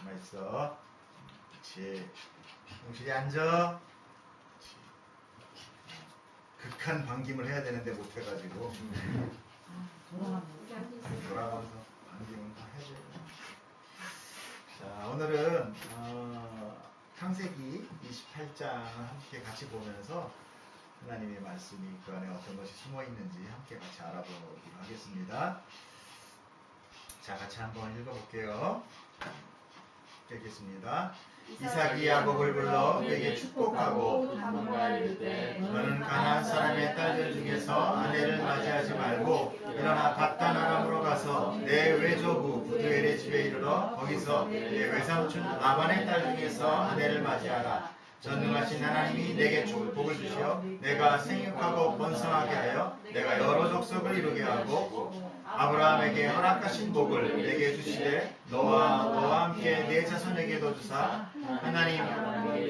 가만 있어. 그렇지. 홍실이 앉아. 그렇지. 극한 반김을 해야 되는데 못해가지고 돌아가면서 반김을 다 해야 돼. 자, 오늘은 창세기 28장을 함께 같이 보면서 하나님의 말씀이 그 안에 어떤 것이 숨어 있는지 함께 같이 알아보기로 하겠습니다. 자, 같이 한번 읽어볼게요. 읽겠습니다. 이삭이 야곱을 불러 그에게 축복하고 당부하여 이르되 너는 가나안 사람의 딸들 중에서 아내를 맞이하지 말고 일어나 밧단 아람으로 가서 내 외조부 부두엘의 집에 이르러 거기서 내 외삼촌 라반의 딸 중에서 아내를 맞이하라. 전능하신 하나님이 내게 축복을 주시어 내가 생육하고 번성하게 하여 내가 여러 족속을 이루게 하고 아브라함에게 허락하신 복을 내게 주시되 너와 함께 내 자손에게도 주사 하나님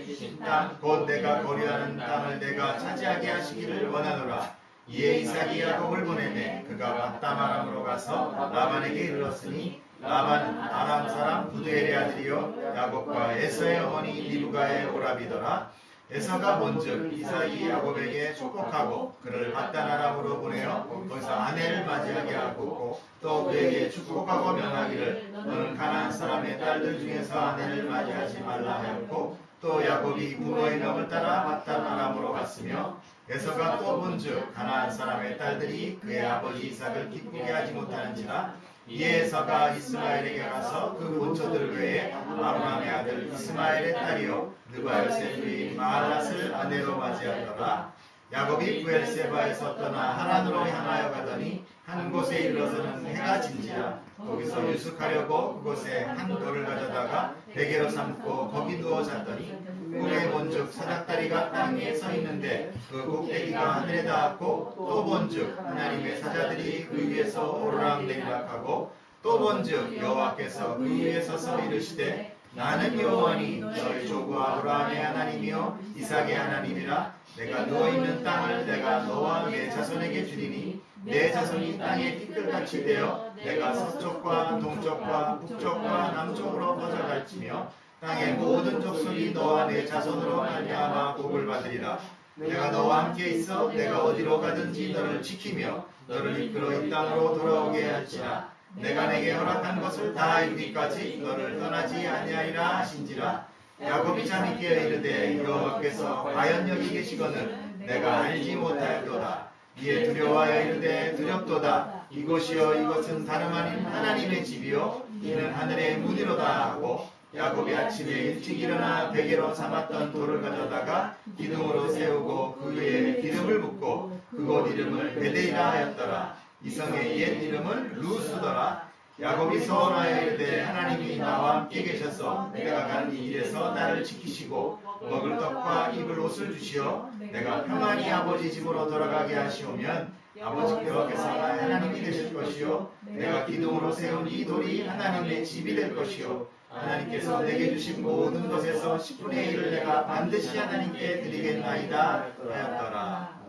주신 땅 곧 내가 거류하는 땅을 내가 차지하게 하시기를 원하노라. 이에 이삭이 야곱을 보내매 그가 밧담 아람으로 가서 라반에게 이르렀으니 라반은 아람 사람 부두엘의 아들이요 야곱과 에서의 어머니 리브가의 오라비더라. 에서가 본즉 이삭이 야곱에게 축복하고 그를 밧단 아람으로 보내어 거기서 아내를 맞이하게 하고 또 그에게 축복하고 명하기를 너는 가나안 사람의 딸들 중에서 아내를 맞이하지 말라 하였고 또 야곱이 부모의 명을 따라 밧단 아람으로 갔으며 에서가 또 본즉 가나안 사람의 딸들이 그의 아버지 이삭을 기쁘게 하지 못하는지라. 이에 에서가 이스마엘에게 가서 그 본처들 외에 아브라함의 아들 이스마엘의 딸이요 느바엘세 주인 마할랏을 아내로 맞이하더라. 야곱이 부엘세바에서 떠나 하란으로 향하여 가더니 한 곳에 이르러서는 해가 진지라. 거기서 유숙하려고 그곳에 한 돌을 가져다가 베개로 삼고 거기 누워 잤더니 꿈에 본즉 사닥다리가 땅 위에 서 있는데 그 꼭대기가 하늘에 닿았고 또 본즉 하나님의 사자들이 그 위에서 오르락내리락하고 또 본즉 여호와께서 그 위에 서서 이르시되 나는 여호와니 너희 조부 아브라함의 하나님이요 이삭의 하나님이라. 내가 누워있는 땅을 내가 너와 내 자손에게 주리니 내 자손이 땅의 티끌같이 되어 내가 서쪽과 동쪽과 북쪽과 남쪽으로 퍼져갈지며 땅의 모든 족속이 너와 내 자손으로 말미암아 복을 받으리라. 내가 너와 함께 있어 내가 어디로 가든지 너를 지키며 너를 이끌어 이 땅으로 돌아오게 할지라. 내가 내게 허락한 것을 다 이루기까지 너를 떠나지 아니하리라 하신지라. 야곱이 잠이 깨어 이르되 여호와께서 과연 여기 계시거늘 내가 알지 못하였도다. 이에 두려워하여 이르되 두렵도다. 이곳이여 이것은 다름 아닌 하나님의 집이요 이는 하늘의 문이로다 하고 야곱이 아침에 일찍 일어나 베개로 삼았던 돌을 가져다가 기둥으로 세우고 그 위에 기름을 붓고 그곳 이름을 베데이라 하였더라. 이 성의 옛 이름은 루스더라. 야곱이 서원하여 이르되 하나님이 나와 함께 계셔서 내가 가는 이 길에서 나를 지키시고 먹을 떡과 입을 옷을 주시어 내가 평안히 아버지 집으로 돌아가게 하시오면 아버지께서 나의 하나님이 되실 것이요 내가 기둥으로 세운 이 돌이 하나님의 집이 될 것이요 하나님께서 내게 주신 모든 것에서 10분의 1을 내가 반드시 하나님께 드리겠나이다 하였더라.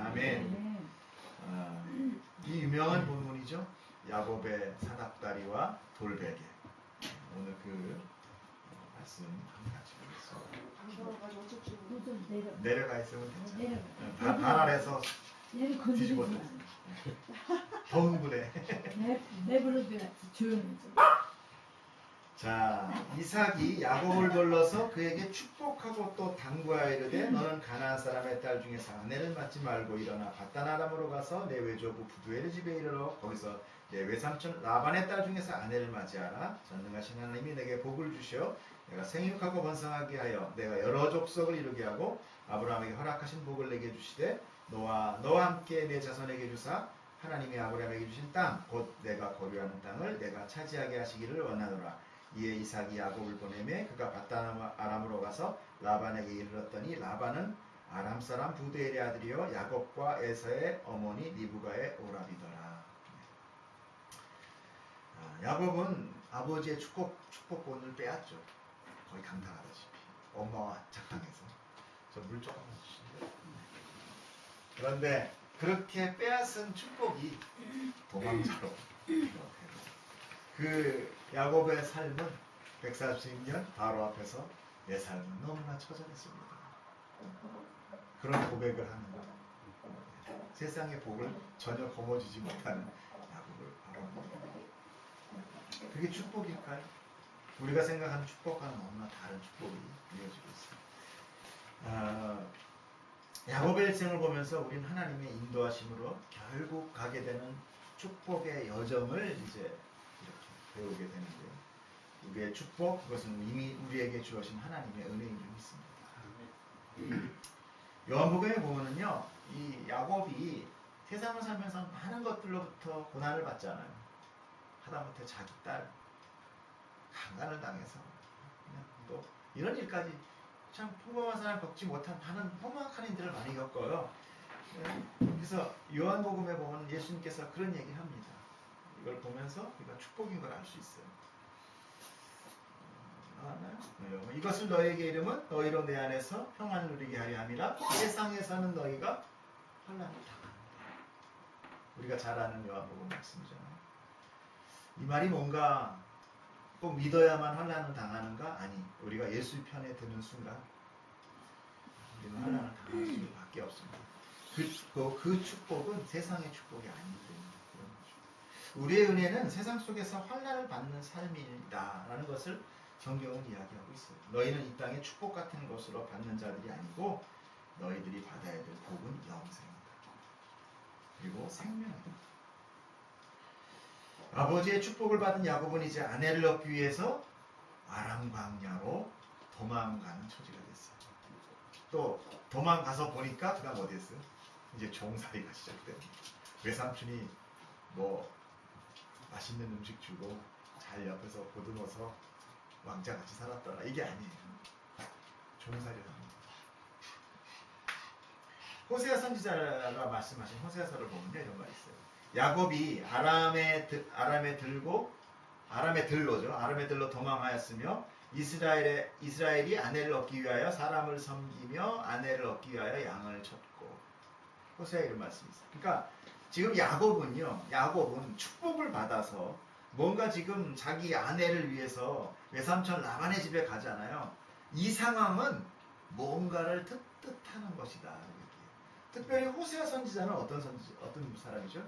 아멘. 이 유명한 본문이죠. 야곱의 사닥다리와 돌베개. 오늘 그 말씀 같이 보겠습니다. 내려가 있으면 괜찮아요. 발 아래서 뒤집어져. 더 흥분해. 내버려둬야지 조용히. 자, 이삭이 야곱을 불러서 그에게 축복하고 또 당부하여 이르되 너는 가나안 사람의 딸 중에서 아내를 맞지 말고 일어나 밧단 아람으로 가서 내 외조부 부두엘의 집에 이르러 거기서 내 외삼촌 라반의 딸 중에서 아내를 맞이하라. 전능하신 하나님이 내게 복을 주시어 내가 생육하고 번성하게 하여 내가 여러 족속을 이루게 하고 아브라함에게 허락하신 복을 내게 주시되 너와 함께 내 자손에게 주사 하나님이 아브라함에게 주신 땅 곧 내가 거류하는 땅을 내가 차지하게 하시기를 원하노라. 이에 이삭이 야곱을 보내매 그가 밧단 아람으로 가서 라반에게 이르렀더니 라반은 아람 사람 부두엘의 아들이요 야곱과 에서의 어머니 리브가의 오라비더라. 야곱은 아버지의 축복권을 빼앗죠. 거의 강탈하다시피 엄마와 착각해서 저 물 조금만 주시는데. 그런데 그렇게 빼앗은 축복이 도망자로 그 야곱의 삶은 140년 바로 앞에서 내 삶은 너무나 처절했습니다. 그런 고백을 하는 것. 세상의 복을 전혀 거머쥐지 못하는 야곱을 바라봅니다. 그게 축복일까요? 우리가 생각하는 축복과는 너무나 다른 축복이 이어지고 있습니다. 야곱의 일생을 보면서 우리는 하나님의 인도하심으로 결국 가게 되는 축복의 여정을 이제 이렇게 배우게 되는데요. 우리의 축복, 그것은 이미 우리에게 주어진 하나님의 은혜인 줄 믿습니다. 요한복음에 보면은요, 이 야곱이 세상을 살면서 많은 것들로부터 고난을 받잖아요. 하다못해 자기 딸 강간을 당해서 그냥 또 이런 일까지 참 평범한 사람 겪지 못한 많은 험악한 일들을 많이 겪어요. 그래서 요한복음에 보면 예수님께서 그런 얘기를 합니다. 이걸 보면서 우리가 축복인 걸 알 수 있어요. 나왔나요? 네. 이것을 너희에게 이름은 너희로 내 안에서 평안을 누리게 하려 함이라. 세상에서는 너희가 환난을 당한다. 우리가 잘 아는 요한복음 말씀이잖아요. 이 말이 뭔가 꼭 믿어야만 환난을 당하는가? 아니, 우리가 예수 편에 드는 순간 우리는 환난을 당할 수밖에 없습니다. 그 축복은 세상의 축복이 아니기 때문에 그런 거죠. 우리의 은혜는 세상 속에서 환난을 받는 삶이다라는 것을 성경은 이야기하고 있어요. 너희는 이 땅에 축복 같은 것으로 받는 자들이 아니고 너희들이 받아야 될 복은 영생이다. 그리고 생명이다. 아버지의 축복을 받은 야곱은 이제 아내를 얻기 위해서 아람 광야로 도망가는 처지가 됐어요. 또 도망가서 보니까 그다음 어디 했어요? 이제 종살이가 시작됩니다. 외삼촌이 뭐 맛있는 음식 주고 잘 옆에서 보듬어서 왕자같이 살았더라. 이게 아니에요. 종살이를 합니다. 호세아 선지자가 말씀하신 호세아서를 보면요, 이런 말이 있어요. 야곱이 아람에 들로 도망하였으며 이스라엘이 아내를 얻기 위하여 사람을 섬기며 아내를 얻기 위하여 양을 쳤고. 호세아 이런 말씀이 있어요. 그러니까 지금 야곱은 축복을 받아서 뭔가 지금 자기 아내를 위해서 외삼촌 라반의 집에 가잖아요. 이 상황은 뭔가를 뜻하는 것이다. 특별히 호세아 선지자는 어떤 사람이죠?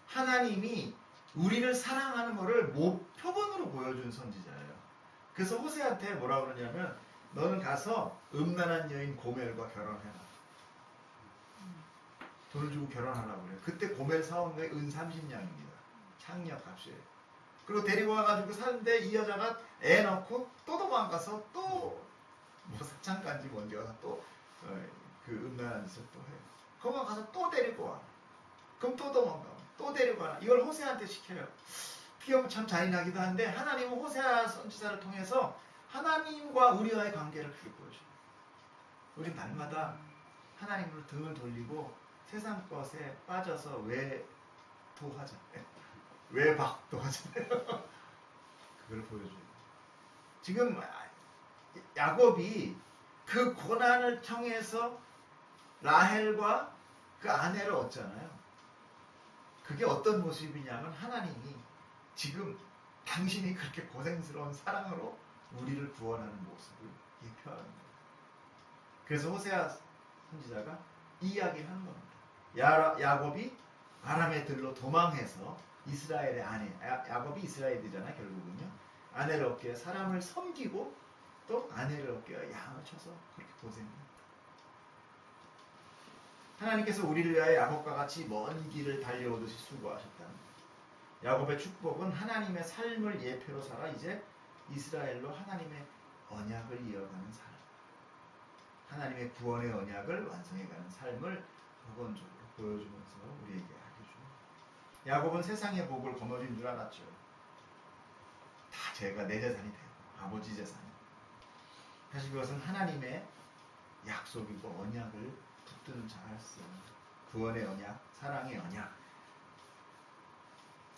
하나님이 우리를 사랑하는 것을 표본으로 보여준 선지자예요. 그래서 호세아한테 뭐라 그러냐면 너는 가서 음란한 여인 고멜과 결혼해라. 돈을 주고 결혼하라고 그래요. 그때 고멜 사온 게 은 30냥입니다. 창녀 값이에요. 그리고 데리고 와가지고 사는데 이 여자가 애 낳고 또 도망가서 또 뭐 사창간지 뭔지 가서 또 그 음란한 짓을 또 해요. 그만 가서 또 데리고 와. 그럼 또 도망가. 또 데리고 와. 이걸 호세아한테 시켜요. 피하면 참 잔인하기도 한데 하나님은 호세아 선지자를 통해서 하나님과 우리와의 관계를 그렇게 보여줘요. 우린 날마다 하나님으로 등을 돌리고 세상 것에 빠져서 외도하잖아요. 외박도 하잖아요. 그걸 보여줘요. 지금 야곱이 그 고난을 통해서 라헬과 그 아내를 얻잖아요. 그게 어떤 모습이냐면 하나님이 지금 당신이 그렇게 고생스러운 사랑으로 우리를 구원하는 모습을 예표하는 거예요. 그래서 호세아 선지자가 이 이야기를 하는 겁니다. 야곱이 아람의 들로 도망해서 이스라엘의 아내, 야곱이 이스라엘이잖아요. 결국은요. 아내를 얻기 위해 사람을 섬기고 또 아내를 얻기 위해 양을 쳐서 그렇게 고생합니다. 하나님께서 우리를 위하여 야곱과 같이 먼 길을 달려오듯이 수고하셨다는 거예요. 야곱의 축복은 하나님의 삶을 예표로 살아 이제 이스라엘로 하나님의 언약을 이어가는 삶, 하나님의 구원의 언약을 완성해가는 삶을 복원적으로 보여주면서 우리에게 알려줍니다. 야곱은 세상의 복을 거머쥔 줄 알았죠. 다 제가 내 재산이 되고 아버지 재산이. 사실 그것은 하나님의 약속이고 언약을 붙드는 줄 알았어요. 구원의 언약, 사랑의 언약.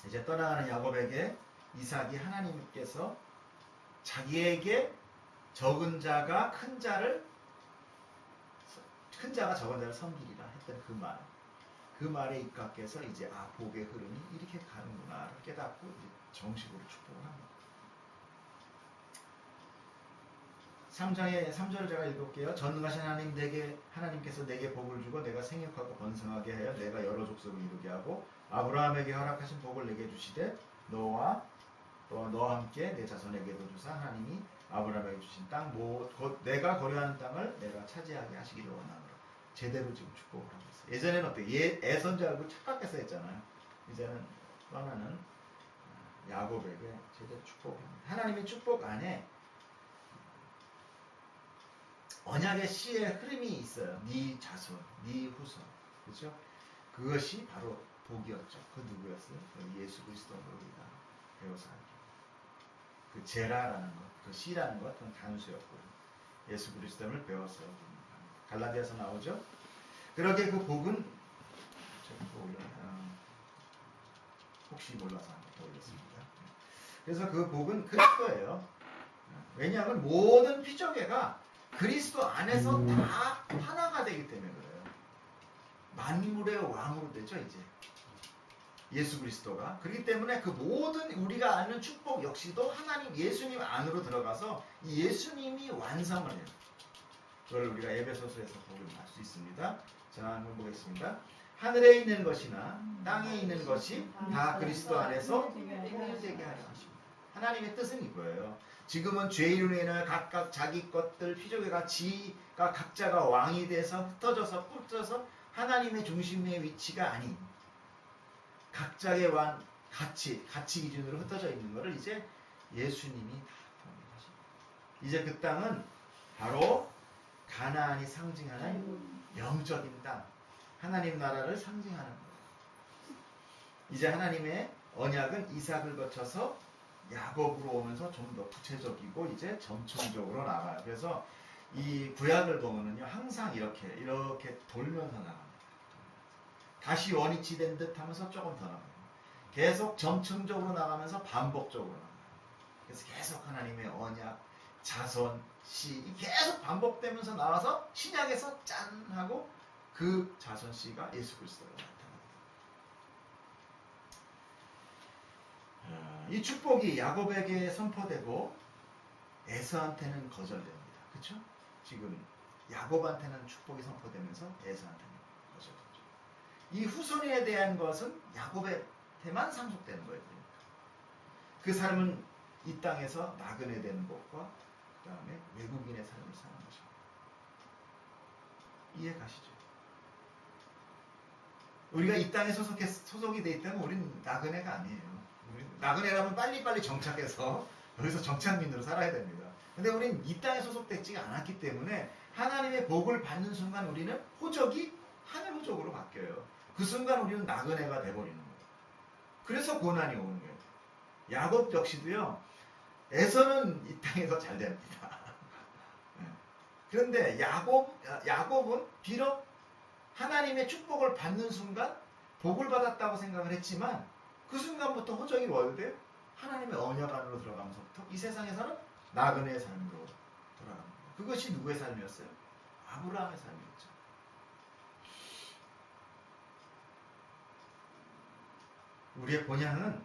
이제 떠나가는 야곱에게 이삭이 하나님께서 자기에게 적은 자가 큰 자가 적은 자를 섬기리라 했던 그 말에 입각해서 이제 복의 흐름이 이렇게 가는구나를 깨닫고 이제 정식으로 축복을 합니다. 3장의 3절을 제가 읽을게요. 전능하신 하나님께서 내게 복을 주고 내가 생육하고 번성하게 하여 내가 여러 족속을 이루게 하고 아브라함에게 허락하신 복을 내게 주시되 너와 또 너와 함께 내 자손에게도 주사 하나님이 아브라함에게 주신 땅 곧 내가 거류하는 땅을 내가 차지하게 하시기를 원하노라. 제대로 지금 축복을 하고 있어요. 예전에는 어떻게 애선 줄 알고 착각해서 했잖아요. 이제는 떠나는 야곱에게 제대로 축복을 합니다. 하나님의 축복 안에 언약의 씨의 흐름이 있어요. 네 자손, 네 후손, 그렇죠? 그것이 바로 복이었죠. 그 누구였어요? 그 예수 그리스도로 우리가 배워서 알죠. 그 제라라는 것, 그 씨라는 것, 그건 단수였고요. 예수 그리스도를 배워서 갈라디아서 나오죠. 그렇게 그 복은 혹시 몰라서 한번 더 올렸습니다. 그래서 그 복은 그리스도예요. 왜냐하면 모든 피조계가 그리스도 안에서 다 하나가 되기 때문에 그래요. 만물의 왕으로 되죠 이제 예수 그리스도가. 그렇기 때문에 그 모든 우리가 아는 축복 역시도 하나님 예수님 안으로 들어가서 이 예수님이 완성을 해요. 그걸 우리가 에베소서에서 보면 알 수 있습니다. 자, 한번 보겠습니다. 하늘에 있는 것이나 땅에 있는 것이 다 그리스도 안에서 통일되게 하려 하십니다. 하나님의 뜻은 이거예요. 지금은 죄인으로 인하여 각각 자기 것들 피조계가 지가 각자가 왕이 돼서 흩어져서 흩어져서 하나님의 중심의 위치가 아닌 각자의 왕 가치 기준으로 흩어져 있는 것을 이제 예수님이 다 통일하십니다. 이제 그 땅은 바로 가나안이 상징하는 영적인 땅, 하나님 나라를 상징하는 거예요. 이제 하나님의 언약은 이삭을 거쳐서 야곱으로 오면서 좀 더 구체적이고 이제 점층적으로 나가요. 그래서 이 구약을 보면은요 항상 이렇게 돌면서 나갑니다. 다시 원위치된 듯 하면서 조금 더 나가요. 계속 점층적으로 나가면서 반복적으로 나가요. 그래서 계속 하나님의 언약, 자손, 씨 계속 반복되면서 나와서 신약에서 짠 하고 그 자손 씨가 예수 그리스도로 나타납니다. 이 축복이 야곱에게 선포되고 에서한테는 거절됩니다. 그렇죠? 지금 야곱한테는 축복이 선포되면서 에서한테는 거절되죠. 이 후손에 대한 것은 야곱한테만 상속되는 거예요. 그 삶은 이 땅에서 나그네 되는 것과 그 다음에 외국인의 삶을 사는 것입니다. 이해 가시죠? 우리가 이 땅에 소속이 돼 있다면 우리는 나그네가 아니에요. 나그네라면 빨리빨리 정착해서 여기서 정착민으로 살아야 됩니다. 근데 우리는 이 땅에 소속되지 않았기 때문에 하나님의 복을 받는 순간 우리는 호적이 하늘 호적으로 바뀌어요. 그 순간 우리는 나그네가 돼버리는 거예요. 그래서 고난이 오는 거예요. 야곱 역시도요. 에서는 이 땅에서 잘 됩니다. 그런데 야곱은 비록 하나님의 축복을 받는 순간 복을 받았다고 생각을 했지만 그 순간부터 호적이 뭐가 돼요? 하나님의 언약 안으로 들어가면서부터 이 세상에서는 나그네의 삶으로 돌아갑니다. 그것이 누구의 삶이었어요? 아브라함의 삶이었죠. 우리의 본향은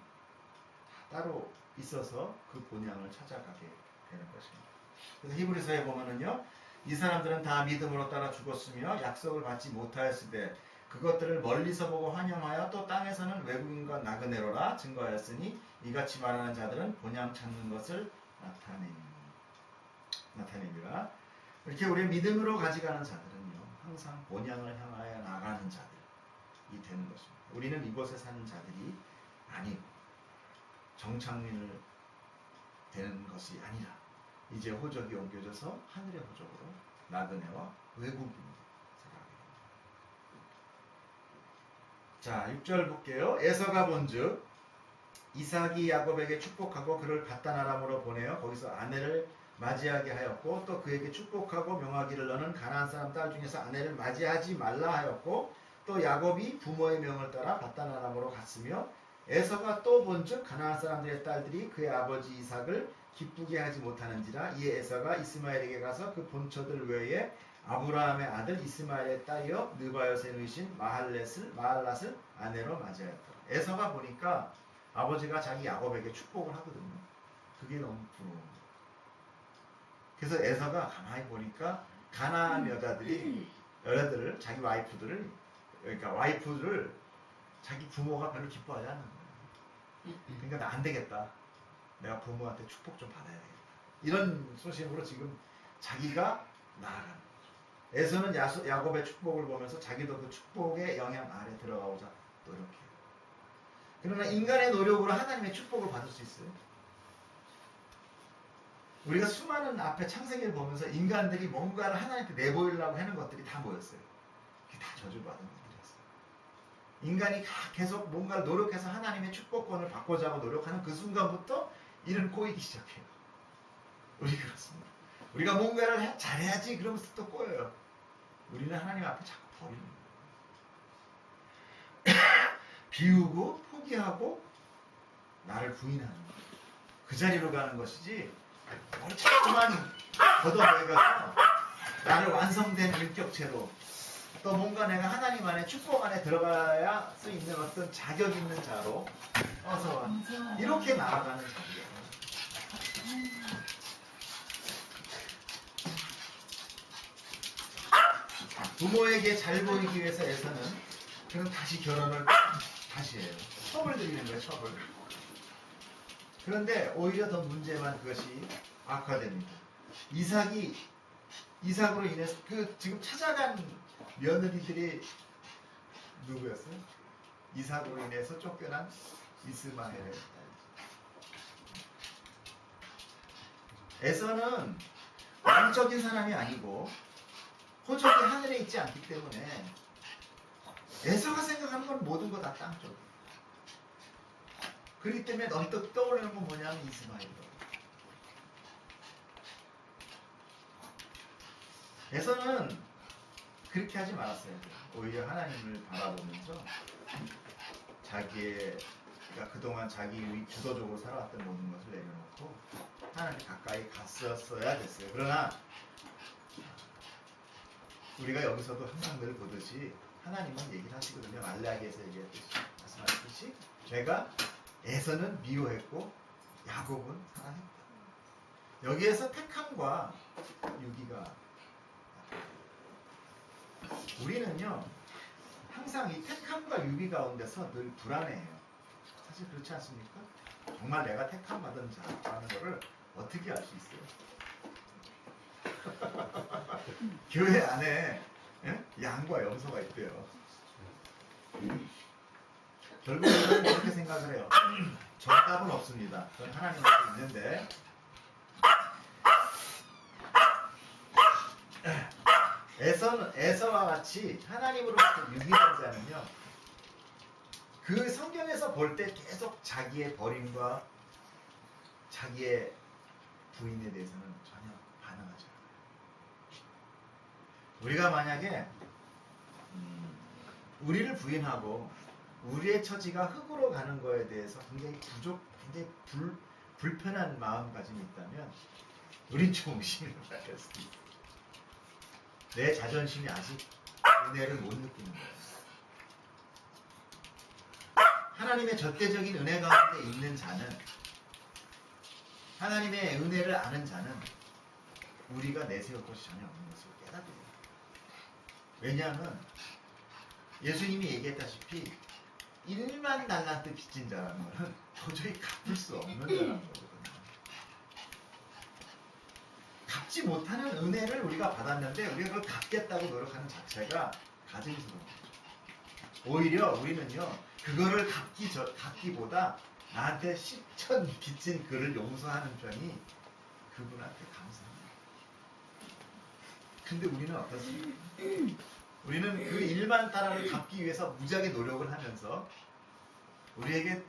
따로 있어서 그 본향을 찾아가게 되는 것입니다. 그래서 히브리서에 보면은요, 이 사람들은 다 믿음으로 따라 죽었으며 약속을 받지 못하였으되 그것들을 멀리서 보고 환영하여 또 땅에서는 외국인과 나그네로라 증거하였으니 이같이 말하는 자들은 본향 찾는 것을 나타냅니다. 이렇게 우리의 믿음으로 가져가는 자들은요, 항상 본향을 향하여 나가는 자들이 되는 것입니다. 우리는 이곳에 사는 자들이 아니고 정착민을 되는 것이 아니라 이제 호적이 옮겨져서 하늘의 호적으로 나그네와 외국인으로 살아가게 됩니다. 자, 6절 볼게요. 에서가 본즉 이삭이 야곱에게 축복하고 그를 바단 아람으로 보내어 거기서 아내를 맞이하게 하였고 또 그에게 축복하고 명하기를 너는 가나안 사람 딸 중에서 아내를 맞이하지 말라 하였고 또 야곱이 부모의 명을 따라 바단 아람으로 갔으며 에서가 또 본즉 가나안 사람들의 딸들이 그의 아버지 이삭을 기쁘게 하지 못하는지라 이에 에서가 이스마엘에게 가서 그 본처들 외에 아브라함의 아들 이스마엘의 딸이여 느바요의 누이신 마할랏을 아내로 맞이하였더라. 에서가 보니까 아버지가 자기 야곱에게 축복을 하거든요. 그게 너무 부러운 거예요. 그래서 에서가 가만히 보니까 가나안 여자들을 자기 와이프들을 그러니까 와이프를 자기 부모가 별로 기뻐하지 않는 거예요. 그러니까 나 안 되겠다. 내가 부모한테 축복 좀 받아야 되겠다. 이런 소심으로 지금 자기가 나아가는 거죠. 에서는 야곱의 축복을 보면서 자기도 그 축복의 영향 아래 들어가고자 노력해요. 그러나 인간의 노력으로 하나님의 축복을 받을 수 있어요? 우리가 수많은 앞에 창세기를 보면서 인간들이 뭔가를 하나님께 내보이려고 하는 것들이 다 뭐였어요? 그게 다 저주받은 것들이었어요. 인간이 계속 뭔가를 노력해서 하나님의 축복권을 받고자 하고 노력하는 그 순간부터 일은 꼬이기 시작해요. 우리 그렇습니다. 우리가 뭔가를 잘해야지 그러면서 또 꼬여요. 우리는 하나님 앞에 자꾸 버리는 거예요. 비우고 포기하고 나를 부인하는 거예요. 그 자리로 가는 것이지 자꾸만 걷어내가서 나를 완성된 인격체로 또 뭔가 내가 하나님 안에 축복 안에 들어가야 수 있는 어떤 자격 있는 자로 어서 이렇게 나아가는 자리예요. 부모에게 잘 보이기 위해서 에서는 그럼 다시 결혼을 다시 해요. 첩을 들이는 거예요. 첩을. 그런데 오히려 더 문제만 그것이 악화됩니다. 이삭으로 인해서 지금 찾아간 며느리들이 누구였어요? 이삭으로 인해서 쫓겨난 이스마엘. 에서는 왕적인 사람이 아니고 호적이 하늘에 있지 않기 때문에 에서가 생각하는 건 모든 거 다 땅쪽. 그렇기 때문에 언뜻 떠오르는 건 뭐냐면 이스마엘이에요. 에서는 그렇게 하지 말았어요. 오히려 하나님을 바라보면서 그러니까 그동안 자기 주도적으로 살아왔던 모든 것을 내려놓고 하나님 가까이 갔었어야 됐어요. 그러나 우리가 여기서도 항상 늘 보듯이 하나님은 얘기를 하시거든요. 말라기에서 말씀하셨듯이 내가 에서는 미워했고 야곱은 사랑했다. 여기에서 택함과 유기가 우리는요 항상 이 택함과 유기 가운데서 늘 불안해해요. 사실 그렇지 않습니까? 정말 내가 택함 받은 자라는 것을 어떻게 알 수 있어요? 교회 안에 양과 염소가 있대요. 결국은 그렇게 생각을 해요. 정답은 없습니다. 그건 하나님 앞에 있는데 에서와 같이 하나님으로부터 유기된 자는요 그 성경에서 볼 때 계속 자기의 버림과 자기의 부인에 대해서는 전혀 반응하지 않아요. 우리가 만약에 우리를 부인하고 우리의 처지가 흙으로 가는 거에 대해서 굉장히 굉장히 불편한 마음가짐이 있다면 우린 좀 의심을 해야 될 수도 있어요. 내 자존심이 아직 은혜를 못 느끼는 거예요. 하나님의 절대적인 은혜 가운데 있는 자는 하나님의 은혜를 아는 자는 우리가 내세울 것이 전혀 없는 것을 깨닫게 돼요. 왜냐하면 예수님이 얘기했다시피 1만 달란트 빚진 자라는 것은 도저히 갚을 수 없는 자라는 거거든요. 갚지 못하는 은혜를 우리가 받았는데 우리가 그걸 갚겠다고 노력하는 자체가 가증스러운 거죠. 오히려 우리는요 그거를 갚기보다 나한테 10천 빚진 그를 용서하는 편이 그분한테 감사합니다. 근데 우리는 어떻습니까? 우리는 그 1만 달러를 갚기 위해서 무지하게 노력을 하면서 우리에게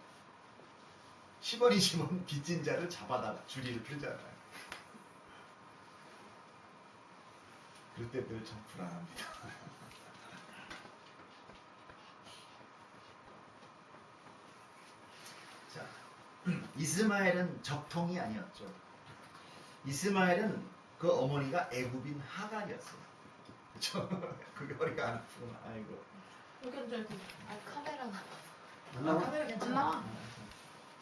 10원 20원 빚진 자를 잡아다가 줄이를 풀잖아요. 그럴 때 늘 참 불안합니다. 자, 이스마엘은 적통이 아니었죠. 이스마엘은 그 어머니가 애굽인 하갈이었어요. 그쵸? 그게 허리가 안 아프구나. 아이고. 여기 잘 카메라가 안 나와? 카메라 안 괜찮아. 나와.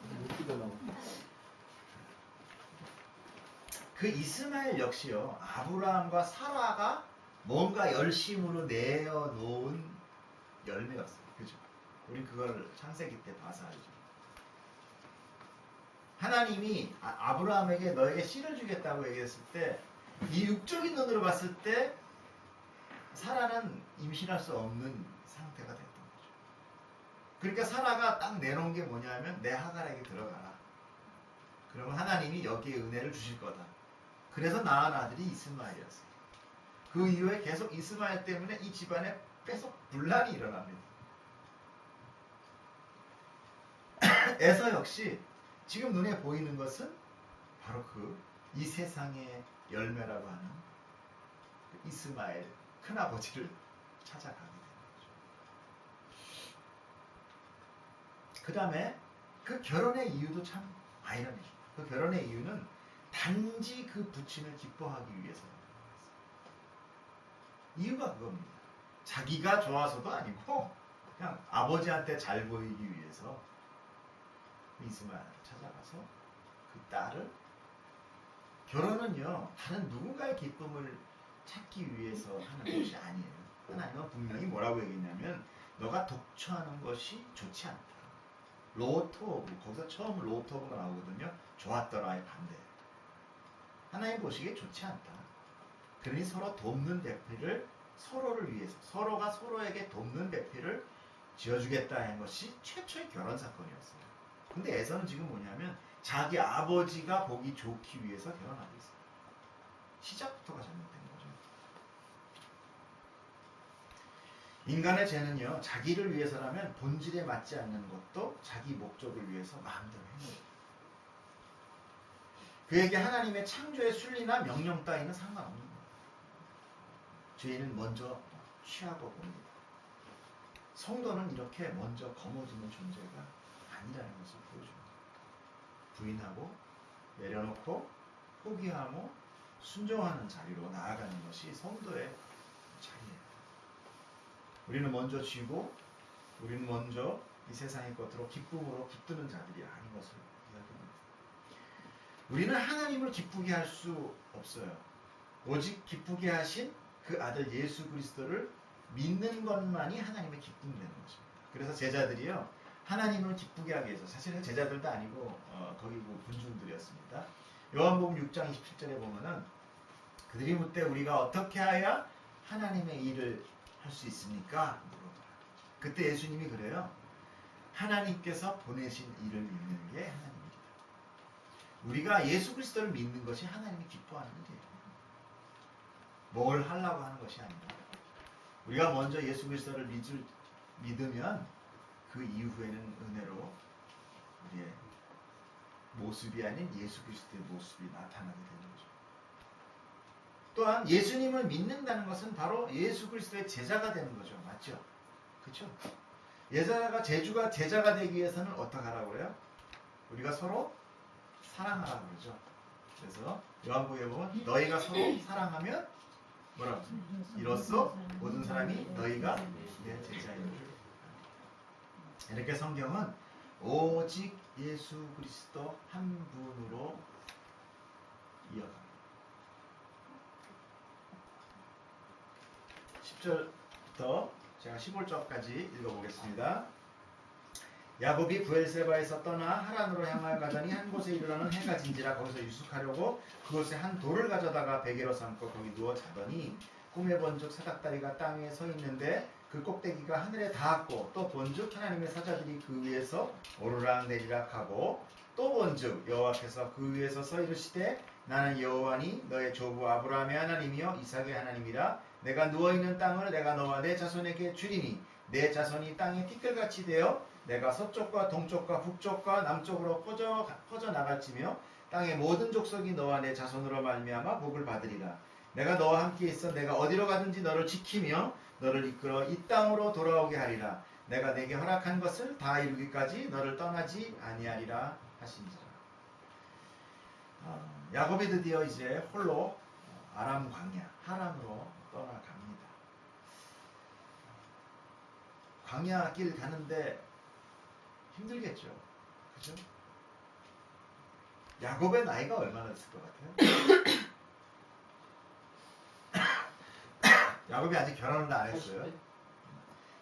못 찍어 나와. 그 이스마엘 역시요, 아브라함과 사라가 뭔가 열심으로 내어놓은 열매였어요. 그죠? 우리 그걸 창세기 때 봐서 알죠. 하나님이 아브라함에게 너에게 씨를 주겠다고 얘기했을 때, 이 육적인 눈으로 봤을 때 사라는 임신할 수 없는 상태가 됐던 거죠. 그러니까 사라가 딱 내놓은 게 뭐냐면, 내 하갈에게 들어가라. 그러면 하나님이 여기에 은혜를 주실 거다. 그래서 낳은 아들이 이스마엘이었어요. 그 이후에 계속 이스마엘 때문에 이 집안에 계속 분란이 일어납니다. 에서 역시 지금 눈에 보이는 것은 바로 이 세상의 열매라고 하는 그 이스마엘 큰아버지를 찾아가게 되는 거죠. 그 다음에 그 결혼의 이유도 참 아이러니해요. 그 결혼의 이유는 단지 그 부친을 기뻐하기 위해서입니다. 이유가 그겁니다. 자기가 좋아서도 아니고 그냥 아버지한테 잘 보이기 위해서 이스마엘을 찾아가서 그 딸을, 결혼은요 다른 누군가의 기쁨을 찾기 위해서 하는 것이 아니에요. 하나님은 분명히 뭐라고 얘기했냐면, 너가 독처하는 것이 좋지 않다. 로트 오브, 거기서 처음 로트 오브가 나오거든요. 좋았더라의 반대. 하나님 보시기에 좋지 않다. 그러니 서로 돕는 배필을, 서로를 위해서, 서로가 서로에게 돕는 배필을 지어주겠다 하는 것이 최초의 결혼 사건이었어요. 근데 에서는 지금 뭐냐면, 자기 아버지가 보기 좋기 위해서 결혼하고 있어요. 시작부터가 잘못된 거죠. 인간의 죄는요, 자기를 위해서라면 본질에 맞지 않는 것도 자기 목적을 위해서 마음대로 행해요. 그에게 하나님의 창조의 순리나 명령 따위는 상관없는 거예요. 죄인은 먼저 취하고 봅니다. 성도는 이렇게 먼저 거머쥐는 존재가 아니라는 것을 보여줍니다. 부인하고 내려놓고 포기하고 순종하는 자리로 나아가는 것이 성도의 자리예요. 우리는 먼저 쥐고, 우리는 먼저 이 세상의 것으로 기쁨으로 붙드는 자들이 아닌 것을 이야기합니다. 우리는 하나님을 기쁘게 할 수 없어요. 오직 기쁘게 하신 그 아들 예수 그리스도를 믿는 것만이 하나님의 기쁨이 되는 것입니다. 그래서 제자들이요, 하나님을 기쁘게 하기 위해서, 사실은 제자들도 아니고 거기 군중들이었습니다. 요한복음 6장 27절에 보면은 그들이 묻되 우리가 어떻게 하여야 하나님의 일을 할 수 있습니까? 물어봐요. 그때 예수님이 그래요. 하나님께서 보내신 일을 믿는 게 하나님입니다. 우리가 예수 그리스도를 믿는 것이 하나님이 기뻐하는 일이에요. 뭘 하려고 하는 것이 아닙니다. 우리가 먼저 예수 그리스도를 믿으면 그 이후에는 은혜로 우리의 모습이 아닌 예수 그리스도의 모습이 나타나게 되는 거죠. 또한 예수님을 믿는다는 것은 바로 예수 그리스도의 제자가 되는 거죠. 맞죠? 그렇죠? 제주가 제자가 되기 위해서는 어떻게 하라고 그래요? 우리가 서로 사랑하라고 그러죠. 그래서 요한복음에 보면 너희가 서로 사랑하면 뭐라고? 이로써 모든 사람이 너희가 내 제자인 줄. 이렇게 성경은 오직 예수 그리스도 한 분으로 이어갑니다. 10절부터 제가 15절까지 읽어보겠습니다. 야곱이 브엘세바에서 떠나 하란으로 향하여 가더니 한 곳에 이르러는 해가 진지라 거기서 유숙하려고 그곳에 한 돌을 가져다가 베개로 삼고 거기 누워 자더니 꿈에 본즉 사닥다리가 땅 위에 서 있는데 그 꼭대기가 하늘에 닿았고, 또 본즉 하나님의 사자들이 그 위에서 오르락 내리락 하고, 또 본즉 여호와께서 그 위에서 서 이르시되 나는 여호와니 너의 조부 아브라함의 하나님이요 이삭의 하나님이라. 내가 누워있는 땅을 내가 너와 내 자손에게 주리니 내 자손이 땅에 티끌같이 되어 내가 서쪽과 동쪽과 북쪽과 남쪽으로 퍼져 나갈지며 땅의 모든 족속이 너와 내 자손으로 말미암아 복을 받으리라. 내가 너와 함께 있어 내가 어디로 가든지 너를 지키며 너를 이끌어 이 땅으로 돌아오게 하리라. 내가 내게 허락한 것을 다 이루기까지 너를 떠나지 아니하리라 하신지라. 야곱이 드디어 이제 홀로 아람 광야 하란으로 떠나갑니다. 광야 길 가는데 힘들겠죠. 그죠? 야곱의 나이가 얼마나 됐을 것 같아요? 야곱이 아직 결혼을 안 했어요.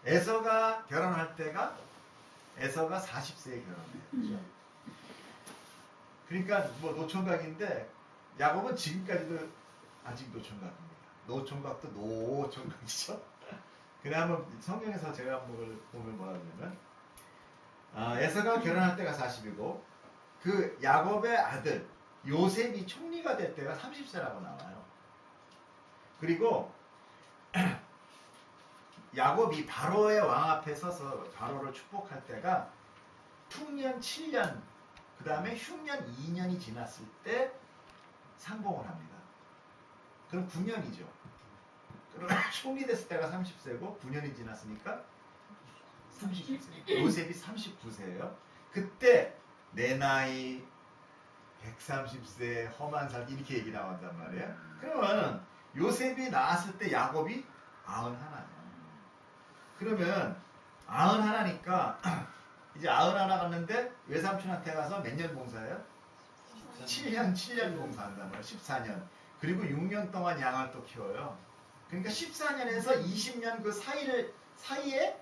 에서가 결혼할 때가 에서가 40세에 결혼해요. 그죠? 그러니까 뭐 노총각인데 야곱은 지금까지도 아직 노총각입니다. 노총각도 노총각이죠. 그래 한번 성경에서 제가 한번 보면 뭐라 그러냐면 에서가 결혼할 때가 40이고 그 야곱의 아들 요셉이 총리가 될 때가 30세라고 나와요. 그리고 야곱이 바로의 왕 앞에 서서 바로를 축복할 때가 흉년 7년 그 다음에 흉년 2년이 지났을 때 상봉을 합니다. 그럼 9년이죠. 그러면 총리 됐을 때가 30세고 9년이 지났으니까 39세. 요셉이 39세예요. 그때 내 나이 130세 험한 살 이렇게 얘기 나온단 말이에요. 그러면 요셉이 나왔을 때 야곱이 91이에요. 그러면 91니까 이제 91 갔는데 외삼촌한테 가서 몇 년 봉사해요? 7년 봉사한단 말이에요. 14년. 그리고 6년 동안 양을 또 키워요. 그러니까 14년에서 20년 그 사이에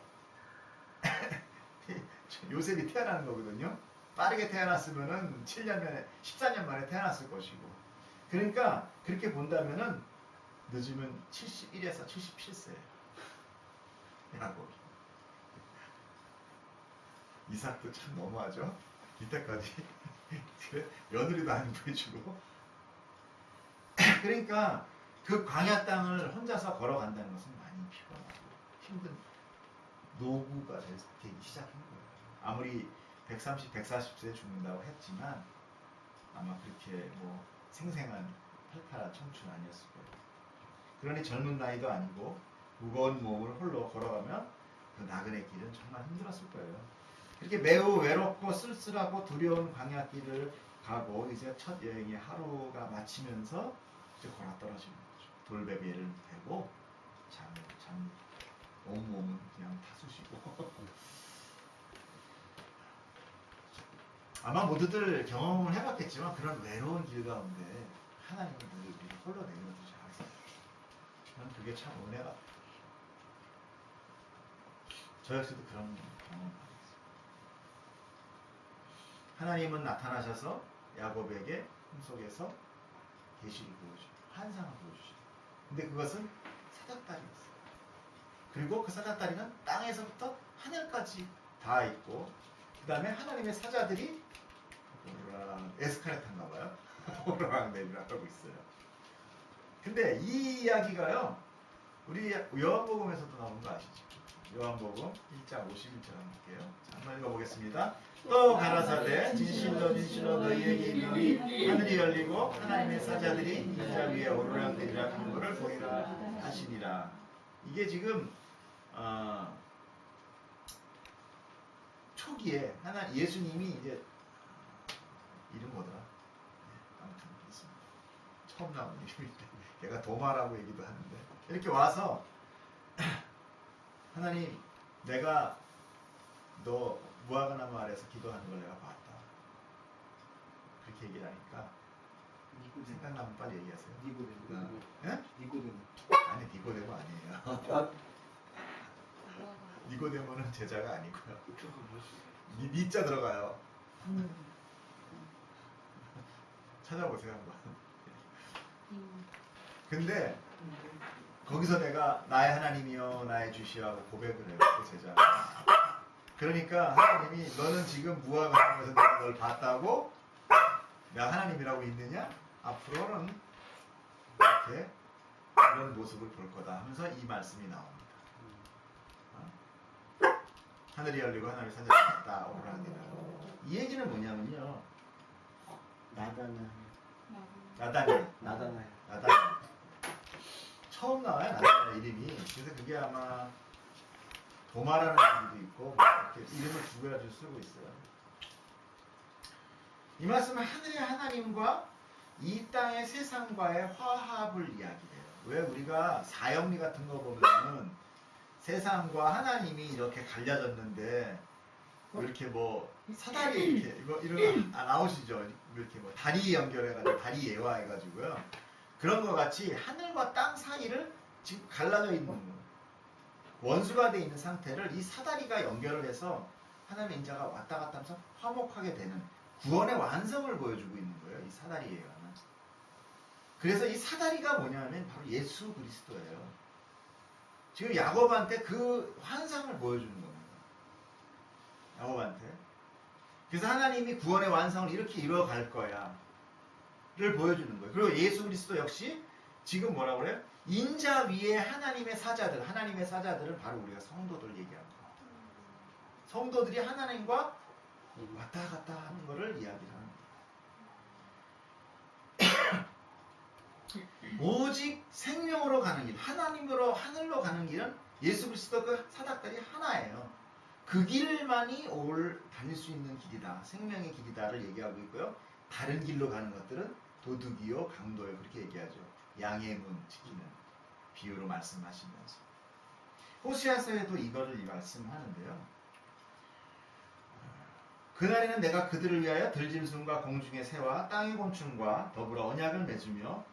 요셉이 태어나는 거거든요. 빠르게 태어났으면은 14년 만에 태어났을 것이고. 그러니까 그렇게 본다면은 늦으면 71에서 77세예요. 야곱이. 이삭도 참 너무하죠. 이때까지 며느리도 안 구해주고. 그러니까 그 광야 땅을 혼자서 걸어간다는 것은 많이 피곤하고 힘든 노구가 되기 시작한 거예요. 아무리 130, 140세에 죽는다고 했지만 아마 그렇게 뭐 생생한 팔팔한 청춘 아니었을 거예요. 그러니 젊은 나이도 아니고 무거운 몸을 홀로 걸어가면 그 나그네 길은 정말 힘들었을 거예요. 이렇게 매우 외롭고 쓸쓸하고 두려운 광야길을 가고 이제 첫 여행의 하루가 마치면서 이제 골아 떨어지는 거죠. 돌베개를 대고 온몸은 그냥 타수시고. 아마 모두들 경험을 해봤겠지만 그런 외로운 길 가운데 하나님은 늘 우리를 홀로 내려두지 않으세요. 저는 그게 참 은혜 같아요. 저 역시도 그런 경험을 하고 있어요. 하나님은 나타나셔서 야곱에게 꿈속에서 계시를 보여주시고 환상을 보여주시고 근데 그것은 사닥다리였어요. 그리고 그 사닥다리는 땅에서부터 하늘까지 닿아 있고 그 다음에 하나님의 사자들이 에스카레타인가 봐요. 오르락내리락 하고 있어요. 근데 이 이야기가요. 우리 요한복음에서도 나오는 거 아시죠? 요한복음 1장 51절 한번 볼게요. 자, 한번 읽어보겠습니다. 또 가라사대 진실로 진실로 너희에게 이르노니 하늘이 열리고 하나님의 사자들이 이자 위에 오르락내리락 하는 것을 보이라 하시니라. 이게 지금 초기에 예수님이 이제 이름 뭐더라? 아무튼 있습니다. 처음 나온 이름인데 내가 도마라고 얘기도 하는데 이렇게 와서 하나님 내가 너 무화과나무 아래서 기도하는 걸 내가 봤다. 그렇게 얘기를 하니까 생각나면 빨리 얘기하세요. 니고데모. 예? 니고데모. 아니 니고데모 아니에요. 니고데모는 제자가 아니고요. 니자 들어가요. 찾아보세요 한번. 근데 거기서 내가 나의 하나님이여 나의 주시여 하고 고백을 해요. 그 제자. 그러니까 하나님이 너는 지금 무화과나무에서 내가 널 봤다고 내가 하나님이라고 있느냐? 앞으로는 이렇게 그런 모습을 볼 거다 하면서 이 말씀이 나옵니다. 하늘이 열리고 하나님의 사자가 딱 오르락내리락. 이 얘기는 뭐냐면요. 나다니. 처음 나와요. 나다니 이름이. 그래서 그게 아마 도마라는 이름도 있고 이렇게 이름을 두 가지 쓰고 있어요. 이 말씀은 하늘의 하나님과 이 땅의 세상과의 화합을 이야기해요. 왜 우리가 사형리 같은 거 보면은 세상과 하나님이 이렇게 갈려졌는데 이렇게 뭐 사다리 이렇게 이런 거 나오시죠? 이렇게 뭐 다리 연결해가지고 다리 예화해가지고요. 그런 것 같이 하늘과 땅 사이를 지금 갈라져 있는 거예요. 원수가 돼 있는 상태를 이 사다리가 연결을 해서 하나님의 인자가 왔다 갔다 하면서 화목하게 되는 구원의 완성을 보여주고 있는 거예요. 이 사다리 예화는. 그래서 이 사다리가 뭐냐면 바로 예수 그리스도예요. 지금 야곱한테 그 환상을 보여주는 겁니다. 야곱한테. 그래서 하나님이 구원의 완성을 이렇게 이루어갈 거야 를 보여주는 거예요. 그리고 예수 그리스도 역시 지금 뭐라고 그래요? 인자 위에 하나님의 사자들은 바로 우리가 성도들 얘기하는 거예요. 성도들이 하나님과 왔다 갔다 하는 거를 이야기를 하는 거예요. 오직 생명으로 가는 길, 하나님으로 하늘로 가는 길은 예수 그리스도 그 사닥다리 하나예요. 그 길만이 다닐 수 있는 길이다. 생명의 길이다를 얘기하고 있고요. 다른 길로 가는 것들은 도둑이요 강도요 그렇게 얘기하죠. 양의 문 지키는 비유로 말씀하시면서 호시아서에도 이거를 말씀하는데요. 그날에는 내가 그들을 위하여 들짐승과 공중의 새와 땅의 곤충과 더불어 언약을 맺으며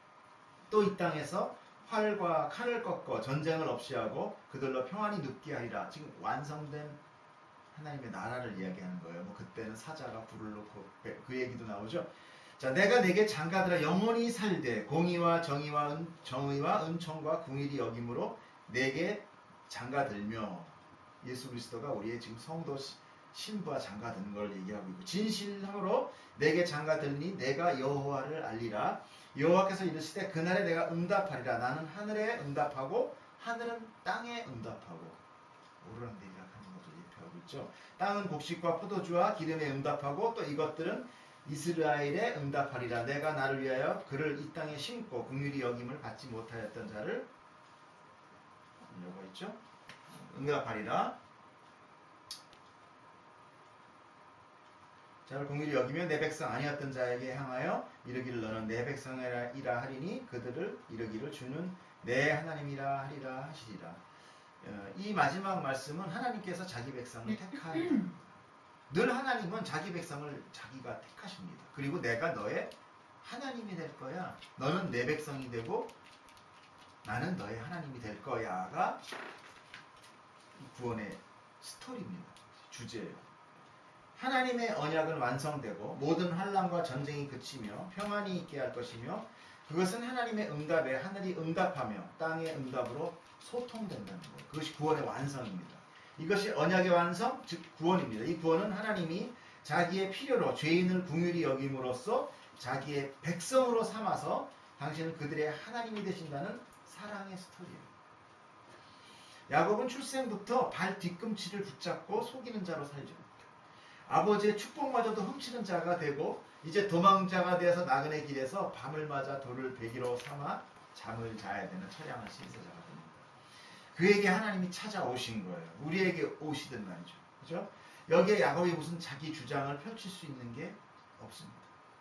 또 이 땅에서 활과 칼을 꺾어 전쟁을 없이 하고 그들로 평안히 눕게 하리라. 지금 완성된 하나님의 나라를 이야기하는 거예요. 뭐 그때는 사자가 불을 놓고 그 얘기도 나오죠. 자, 내가 내게 장가들아 영원히 살되 공의와 정의와 은총과 궁일이 여김으로 내게 장가들며 예수 그리스도가 우리의 지금 성도 신부와 장가드는 걸 얘기하고 있고 진실함으로 내게 장가들니 내가 여호와를 알리라. 여호와께서 이르시되 그날에 내가 응답하리라. 나는 하늘에 응답하고 하늘은 땅에 응답하고 오르락내리락 하는 것을 예표하고 있죠. 땅은 곡식과 포도주와 기름에 응답하고 또 이것들은 이스라엘에 응답하리라. 내가 나를 위하여 그를 이 땅에 심고 긍휼히 여김을 받지 못하였던 자를 뭐가 있죠? 응답하리라. 자를 긍휼히 여기며 내 백성 아니었던 자에게 향하여 이르기를 너는 내 백성이라 하리니 그들을 이르기를 주는 내 하나님이라 하리라 하시리라. 이 마지막 말씀은 하나님께서 자기 백성을 택하는 늘 하나님은 자기 백성을 자기가 택하십니다. 그리고 내가 너의 하나님이 될 거야. 너는 내 백성이 되고 나는 너의 하나님이 될 거야가 구원의 스토리입니다. 주제예요. 하나님의 언약은 완성되고 모든 환난과 전쟁이 그치며 평안이 있게 할 것이며 그것은 하나님의 응답에 하늘이 응답하며 땅의 응답으로 소통된다는 거예요. 그것이 구원의 완성입니다. 이것이 언약의 완성, 즉 구원입니다. 이 구원은 하나님이 자기의 필요로 죄인을 긍휼히 여김으로써 자기의 백성으로 삼아서 당신은 그들의 하나님이 되신다는 사랑의 스토리예요. 야곱은 출생부터 발 뒤꿈치를 붙잡고 속이는 자로 살죠. 아버지의 축복마저도 훔치는 자가 되고 이제 도망자가 되어서 나그네 길에서 밤을 맞아 돌을 베기로 삼아 잠을 자야 되는 처량한 신세자가 됩니다. 그에게 하나님이 찾아오신 거예요. 우리에게 오시든 말이죠. 그죠? 여기에 야곱이 무슨 자기 주장을 펼칠 수 있는 게 없습니다.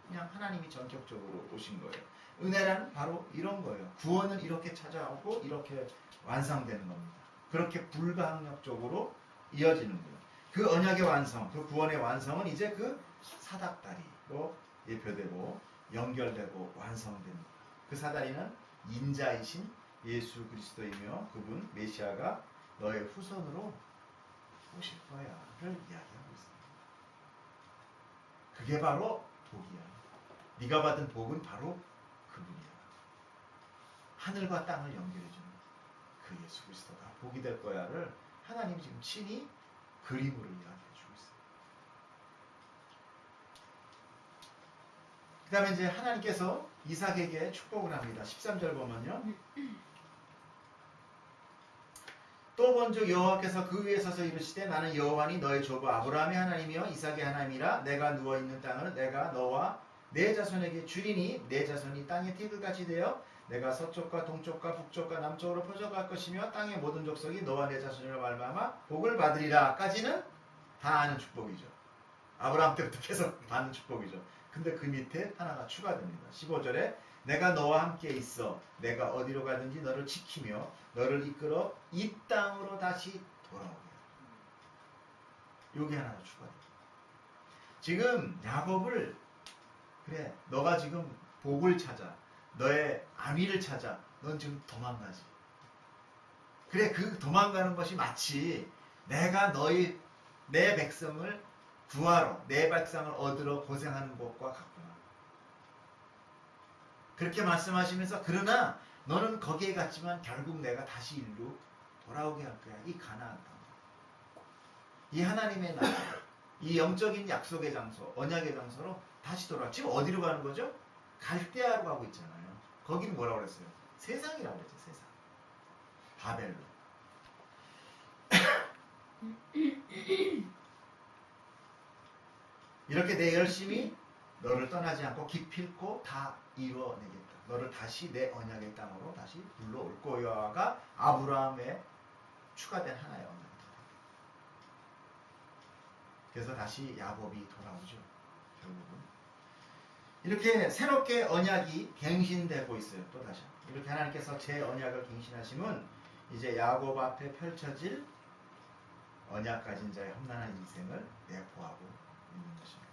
그냥 하나님이 전격적으로 오신 거예요. 은혜란 바로 이런 거예요. 구원은 이렇게 찾아오고 이렇게 완성되는 겁니다. 그렇게 불가항력적으로 이어지는 거예요. 그 언약의 완성, 그 구원의 완성은 이제 그 사닥다리로 예표되고 연결되고 완성됩니다. 그 사다리는 인자이신 예수 그리스도이며 그분 메시아가 너의 후손으로 오실 거야를 이야기하고 있습니다. 그게 바로 복이야. 네가 받은 복은 바로 그분이야. 하늘과 땅을 연결해주는 그 예수 그리스도가 복이 될 거야를 하나님이 지금 친히 그림으로 이야기해주고 있습니다. 그 다음에 이제 하나님께서 이삭에게 축복을 합니다. 13절 보면요. 또 본즉 여호와께서 그 위에 서서 이르시되 나는 여호와니 너의 조부 아브라함의 하나님이여 이삭의 하나님이라. 내가 누워있는 땅을 내가 너와 내 자손에게 주리니 내 자손이 땅의 티끌같이 되어 내가 서쪽과 동쪽과 북쪽과 남쪽으로 퍼져갈 것이며 땅의 모든 족속이 너와 내 자손으로 말미암아 복을 받으리라. 까지는 다 아는 축복이죠. 아브라함 때부터 계속 받는 축복이죠. 근데 그 밑에 하나가 추가됩니다. 15절에 내가 너와 함께 있어 내가 어디로 가든지 너를 지키며 너를 이끌어 이 땅으로 다시 돌아오게. 요게 하나가 추가됩니다. 지금 야곱을 그래 너가 지금 복을 찾아 너의 안위를 찾아 넌 지금 도망가지. 그래 그 도망가는 것이 마치 내가 내 백성을 구하러 내 백성을 얻으러 고생하는 것과 같구나. 그렇게 말씀하시면서 그러나 너는 거기에 갔지만 결국 내가 다시 일로 돌아오게 할 거야. 이 가나안 땅. 이 하나님의 나라. 이 영적인 약속의 장소, 언약의 장소로 다시 돌아와. 지금 어디로 가는 거죠? 갈대아로 가고 있잖아요. 거기는 뭐라고 그랬어요? 세상이라고 그랬죠. 세상. 바벨로. 이렇게 내 열심히 너를 떠나지 않고 기필코 다 이루어내겠다. 너를 다시 내 언약의 땅으로 다시 불러올 거야가 아브라함의 추가된 하나의 언약이다. 그래서 다시 야곱이 돌아오죠. 결국은. 이렇게 새롭게 언약이 갱신되고 있어요. 또 다시. 이렇게 하나님께서 제 언약을 갱신하시면 이제 야곱 앞에 펼쳐질 언약 가진 자의 험난한 인생을 내포하고 있는 것입니다.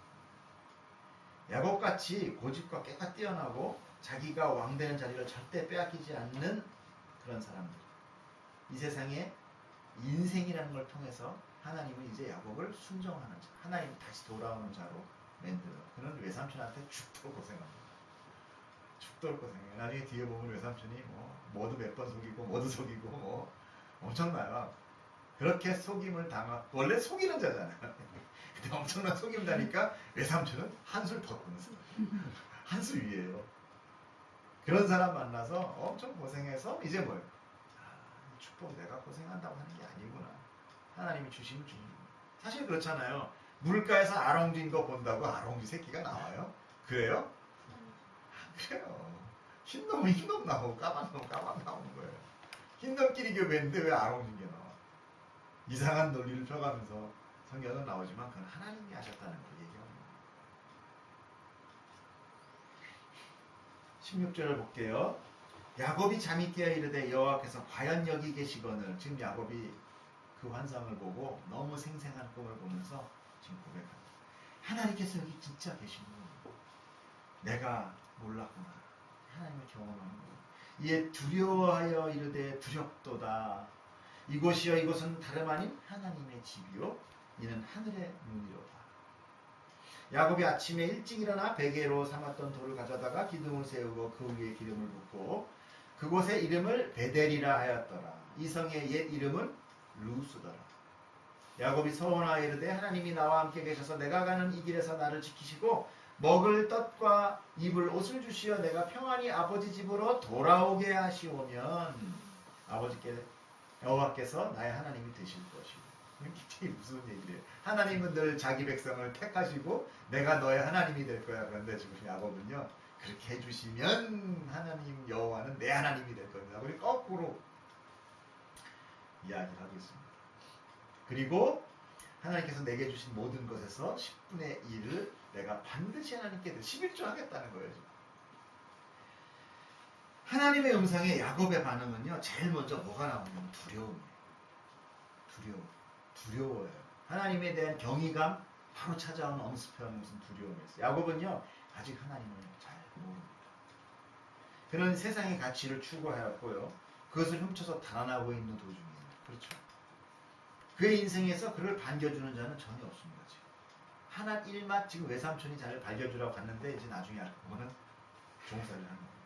야곱같이 고집과 깨가 뛰어나고 자기가 왕되는 자리를 절대 빼앗기지 않는 그런 사람들. 이 세상에 인생이라는 걸 통해서 하나님은 이제 야곱을 순종하는 자, 하나님 다시 돌아오는 자로 만들어. 그는 외삼촌한테 죽도록 고생합니다. 죽도록 고생해요. 나중에 뒤에 보면 외삼촌이 뭐도 몇 번 속이고 뭐도 속이고 뭐 엄청나요. 그렇게 속임을 당하고 원래 속이는 자잖아요. 근데 엄청난 속임 다니까 외삼촌은 한술 더 끊었어요. 한술 위에요. 그런 사람 만나서 엄청 고생해서 이제 뭐예요? 축복 내가 고생한다고 하는 게 아니구나. 하나님이 주시면 주는 거예요. 사실 그렇잖아요. 물가에서 아롱진 거 본다고 아롱쥐 새끼가 나와요? 그래요? 그래요. 흰놈은 흰놈 나오고 까만 나오는 거예요. 흰놈끼리 교배인데 왜 아롱진 게 나와? 이상한 논리를 펴가면서 성경은 나오지만 그건 하나님이 하셨다는 걸 얘기합니다. 16절을 볼게요. 야곱이 잠이 깨어 이르되 여호와께서 과연 여기 계시거늘. 지금 야곱이 그 환상을 보고 너무 생생한 꿈을 보면서 지금 고백합니다. 하나님께서 여기 진짜 계시는구나. 내가 몰랐구나. 하나님을 경험하는 거예요. 이에 두려워하여 이르되 두렵도다. 이곳이여 이곳은 다름 아닌 하나님의 집이요 이는 하늘의 문이로다. 야곱이 아침에 일찍 일어나 베개로 삼았던 돌을 가져다가 기둥을 세우고 그 위에 기름을 붓고 그곳의 이름을 베델이라 하였더라. 이 성의 옛 이름은 루스더라. 야곱이 서원하여 이르되 하나님이 나와 함께 계셔서 내가 가는 이 길에서 나를 지키시고 먹을 떡과 입을 옷을 주시어 내가 평안히 아버지 집으로 돌아오게 하시오면 아버지께 여호와께서 나의 하나님이 되실 것이고. 이게 무슨 얘기예요? 하나님은 늘 자기 백성을 택하시고 내가 너의 하나님이 될 거야. 그런데 지금 야곱은요 그렇게 해주시면 하나님 여호와는 내 하나님이 될 겁니다. 우리 거꾸로 이야기를 하고 있습니다. 그리고 하나님께서 내게 주신 모든 것에서 10분의 1을 내가 반드시 하나님께 11조 하겠다는 거예요. 지금. 하나님의 음성에 야곱의 반응은요 제일 먼저 뭐가 나오냐면 두려움이에요. 두려워요. 하나님에 대한 경이감 바로 찾아오는 엄습하는 무슨 두려움이었어요. 야곱은요 아직 하나님을 잘 모릅니다. 그런 세상의 가치를 추구하였고요 그것을 훔쳐서 달아나고 있는 도중이에요. 그렇죠. 그의 인생에서 그를 반겨주는 자는 전혀 없습니다. 지금. 하나 일맛 지금 외삼촌이 자를 반겨주라고 갔는데 이제 나중에 알고 보면 종살이를 하는 거예요.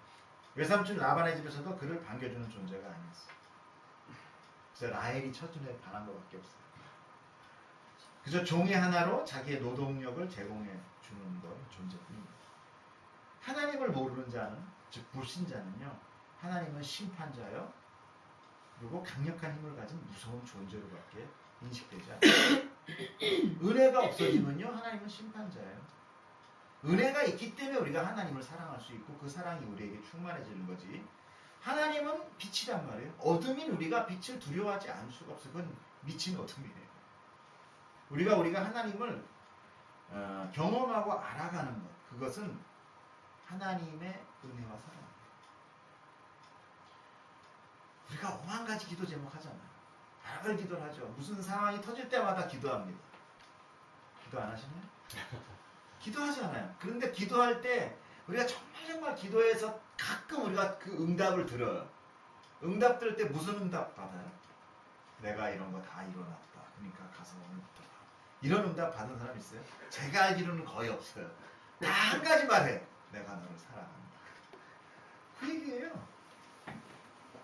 외삼촌 라반의 집에서도 그를 반겨주는 존재가 아니었어요. 그래서 라헬이 첫눈에 반한 것밖에 없어요. 그래서 종의 하나로 자기의 노동력을 제공해 주는 것 존재뿐입니다. 하나님을 모르는 자는 즉 불신자는요 하나님은 심판자요 그리고 강력한 힘을 가진 무서운 존재로밖에 인식되지 않습니다. 은혜가 없어지면요 하나님은 심판자예요. 은혜가 있기 때문에 우리가 하나님을 사랑할 수 있고 그 사랑이 우리에게 충만해지는 거지. 하나님은 빛이란 말이에요. 어둠인 우리가 빛을 두려워하지 않을 수가 없어요. 그건 미친 어둠이에요. 우리가 하나님을 경험하고 알아가는 것 그것은 하나님의 은혜와 사랑입니다. 우리가 오만 가지 기도 제목 하잖아요. 여러 가지 기도를 하죠. 무슨 상황이 터질 때마다 기도합니다. 기도 안 하시나요? 기도하잖아요. 그런데 기도할 때 우리가 정말 기도해서 가끔 우리가 그 응답을 들어요. 응답 들을 때 무슨 응답 받아요? 내가 이런 거 다 이뤄놨다. 그러니까 가서 오늘부터 봐. 이런 응답 받은 사람 있어요? 제가 알기로는 거의 없어요. 다 한 가지만 해. 내가 너를 사랑한다. 그 얘기예요.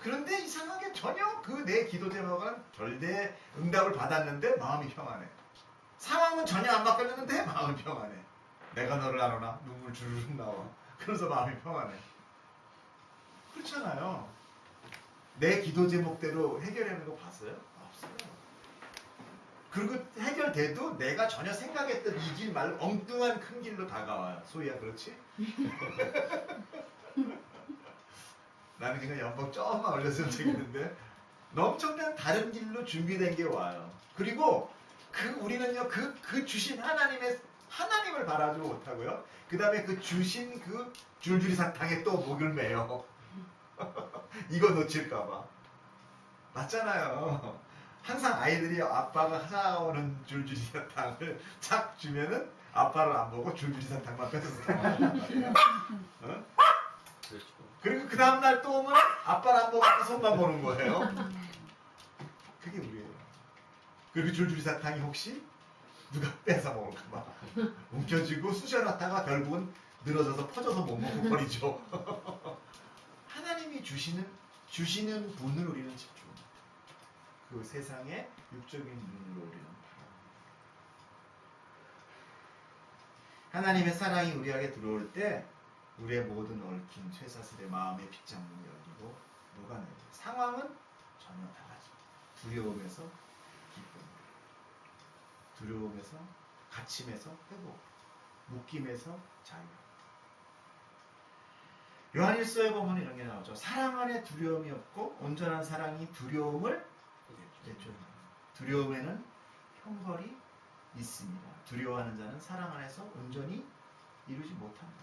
그런데 이상하게 전혀 그 내 기도 제목은 절대 응답을 받았는데 마음이 평안해. 상황은 전혀 안 바뀌었는데 마음이 평안해. 내가 너를 알아나 눈물 주르륵 나와. 그래서 마음이 평안해. 그렇잖아요. 내 기도 제목대로 해결하는 거 봤어요? 없어요. 그리고 해결돼도 내가 전혀 생각했던 이 길 말고 엉뚱한 큰 길로 다가와요. 소희야, 그렇지? 나는 그냥 연봉 조금만 올렸으면 좋겠는데 엄청난 다른 길로 준비된 게 와요. 그리고 우리는요 그 주신 하나님을 바라지 못하고요. 그 다음에 그 주신 그 줄줄이 사탕에 또 목을 매요. 이거 놓칠까봐. 맞잖아요. 항상 아이들이 아빠가 사오는 줄줄이 사탕을 착 주면은 아빠를 안 보고 줄줄이 사탕만 뺏어서 가요. 어? 그렇죠. 그리고 그 다음날 또 오면 아빠를 안 보고 손만 보는 거예요. 그게 우리예요. 그리고 줄줄이 사탕이 혹시 누가 뺏어 먹을까봐 움켜쥐고 쑤셔놨다가 결국은 늘어져서 퍼져서 못 먹고 버리죠. 하나님이 주시는 분을 우리는 집중. 그 세상의 육적인 눈으로 우리는 바라봅니다. 하나님의 사랑이 우리에게 들어올 때 우리의 모든 얽힌 쇠사슬의 마음의 빗장문이 열리고 녹아내요. 상황은 전혀 달라집니다. 두려움에서 기쁨, 두려움에서 갇힘에서 회복, 묶임에서 자유. 요한일서에 보면 이런 게 나오죠. 사랑 안에 두려움이 없고 온전한 사랑이 두려움을 내쫓는다. 두려움에는 형벌이 있습니다. 두려워하는 자는 사랑 안에서 온전히 이루지 못한다.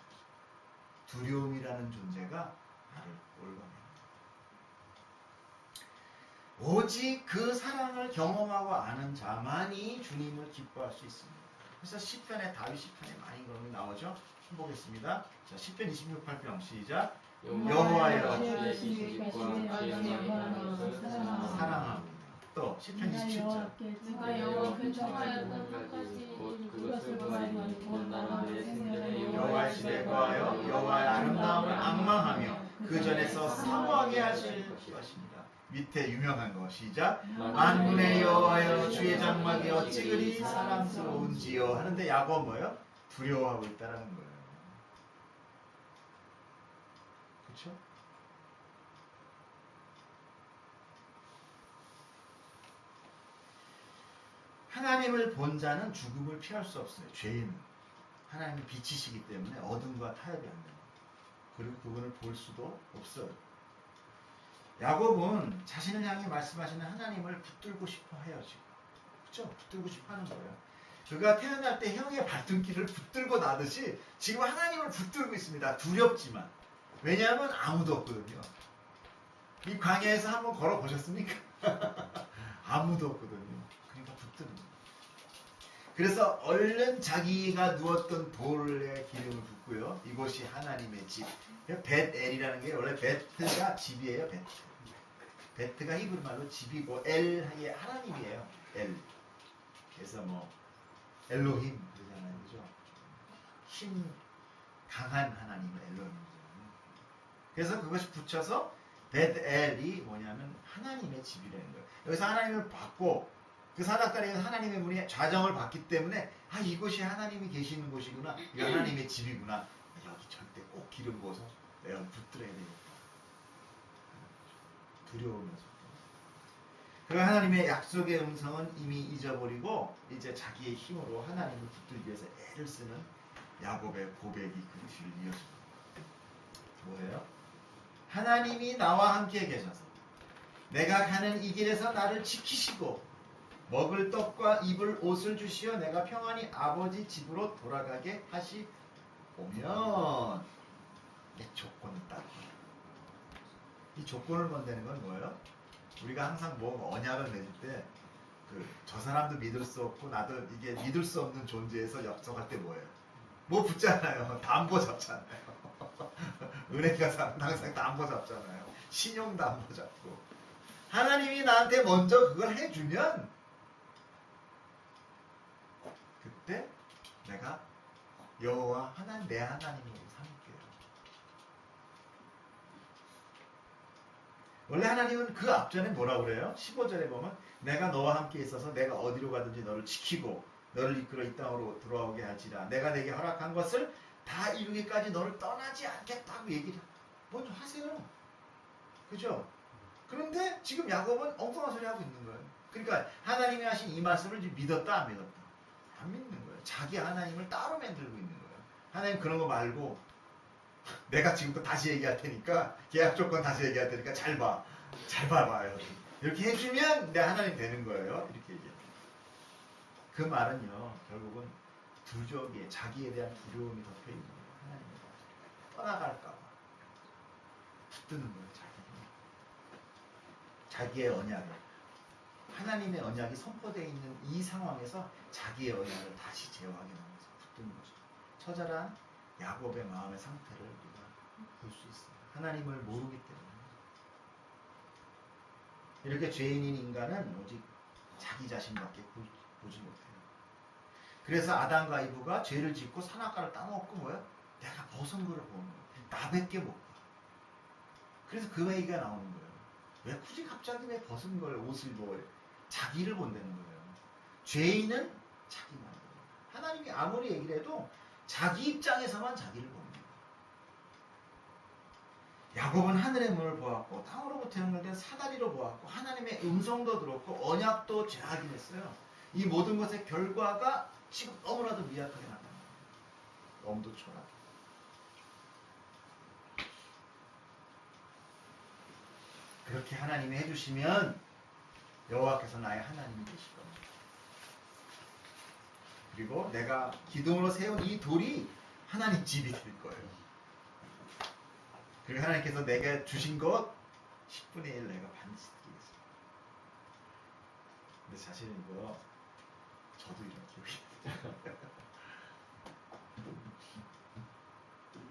두려움이라는 존재가 나를 올가매요. 오직 그 사랑을 경험하고 아는 자만이 주님을 기뻐할 수 있습니다. 그래서 시편에 다윗 시편에 많이 그런 게 나오죠. 보겠습니다. 자, 시편 26:8편 시작. 여호와여 주의 지식과 지혜의 사랑합니다. 또 시편 27절. 내가 여호와께 청하였던 한 가지 곧 그것을 구하리니 곧 나는 내 생전에 여호와의 시대에 거하여 여호와의 아름다움을 앙망하며 그 전에서 사모하게 하실 것입니다. 밑에 유명한 거 시작. 만군의 여호와여 주의 장막이 어찌 그리 사랑스러운지요 하는데 야곱은 뭐예요? 두려워하고 있다는 거예요. 그렇죠? 하나님을 본 자는 죽음을 피할 수 없어요. 죄인은 하나님이 빛이시기 때문에 어둠과 타협이 안 돼요. 그리고 그분을 볼 수도 없어요. 야곱은 자신을 향해 말씀하시는 하나님을 붙들고 싶어 해요. 지금 그렇죠? 붙들고 싶어 하는 거예요. 그가 태어날 때 형의 발등기를 붙들고 나듯이 지금 하나님을 붙들고 있습니다. 두렵지만. 왜냐하면 아무도 없거든요. 이 광야에서 한번 걸어보셨습니까? 아무도 없거든요. 그러니까 붙드는 거예요. 그래서 얼른 자기가 누웠던 돌에 기름을 붓고요. 이곳이 하나님의 집. 벳엘이라는 게 원래 베트가 집이에요. 베트. 베트가 히브리 말로 집이고 엘이 하나님이에요. 엘. 그래서 뭐 엘로힘 그러잖아요. 그죠? 힘 강한 하나님을 엘로힘이잖아요. 그래서 그것이 붙여서 벳엘이 뭐냐면 하나님의 집이라는 거예요. 여기서 하나님을 받고 그 사닥다리에서 하나님의 문이 좌정을 받기 때문에 아 이곳이 하나님이 계시는 곳이구나. 이 하나님의 집이구나. 여기 절대 꼭 기름 부어서 내가 붙들어야 되겠다. 두려우면서. 그리고 하나님의 약속의 음성은 이미 잊어버리고 이제 자기의 힘으로 하나님을 붙들기 위해서 애를 쓰는 야곱의 고백이 그 뒤를 이어집니다. 뭐예요? 하나님이 나와 함께 계셔서 내가 가는 이 길에서 나를 지키시고 먹을 떡과 입을 옷을 주시어 내가 평안히 아버지 집으로 돌아가게 하시오면 이 조건이 딱 이 조건을 건드는 건 뭐예요? 우리가 항상 뭐 언약을 맺을 때 그 저 사람도 믿을 수 없고 나도 이게 믿을 수 없는 존재에서 약속할 때 뭐예요? 뭐 붙잖아요. 담보 잡잖아요. 은행 가서 항상 담보 잡잖아요. 신용 담보 잡고. 하나님이 나한테 먼저 그걸 해주면 그때 내가 여호와 하나님 내 하나님으로 삼을게요. 원래 하나님은 그 앞전에 뭐라고 그래요? 15절에 보면 내가 너와 함께 있어서 내가 어디로 가든지 너를 지키고 너를 이끌어 이 땅으로 돌아오게 할지라 내가 내게 허락한 것을 다 이루기까지 너를 떠나지 않겠다고 얘기를 먼저 하세요. 그죠? 그런데 지금 야곱은 엉뚱한 소리 하고 있는 거예요. 그러니까 하나님이 하신 이 말씀을 지금 믿었다 안 믿었다? 안 믿는 거예요. 자기 하나님을 따로 만들고 있는 거예요. 하나님 그런 거 말고 내가 지금부터 다시 얘기할 테니까 계약 조건 다시 얘기할 테니까 잘 봐. 잘 봐봐요. 이렇게 해주면 내 하나님 되는 거예요. 이렇게 얘기해요. 그 말은요. 결국은 두려움에 자기에 대한 두려움이 덮여 있는 거예요. 하나님을 떠나갈까 봐. 붙드는 거예요. 자기의 언약을. 하나님의 언약이 선포되어 있는 이 상황에서 자기의 언약을 다시 재확인하면서 붙드는 거죠. 처절한 야곱의 마음의 상태를 우리가 볼 수 있어요. 하나님을 모르기 때문에. 이렇게 죄인인 인간은 오직 자기 자신밖에 보지 못해요. 그래서 아담과 이브가 죄를 짓고 선악과를 따먹고 뭐야? 내가 벗은 거를 보는 거예요. 나밖에 못 봐. 그래서 그 얘기가 나오는 거예요. 왜 굳이 갑자기 왜 벗은 걸 옷을 입어? 자기를 본다는 거예요. 죄인은 자기만. 하나님이 아무리 얘기를 해도 자기 입장에서만 자기를 봅니다. 야곱은 하늘의 문을 보았고 땅으로부터 연결된 사다리로 보았고 하나님의 음성도 들었고 언약도 재확인했어요. 이 모든 것의 결과가 지금 너무나도 미약하게 나타납니다. 너무도 초라하게. 그렇게 하나님이 해주시면 여호와께서 나의 하나님이 되실 겁니다. 그리고 내가 기둥으로 세운 이 돌이 하나님 집이 될 거예요. 그리고 하나님께서 내게 주신 것 10분의 1 내가 반드시 드리겠습니다. 근데 사실은 이거 저도 이런 기억이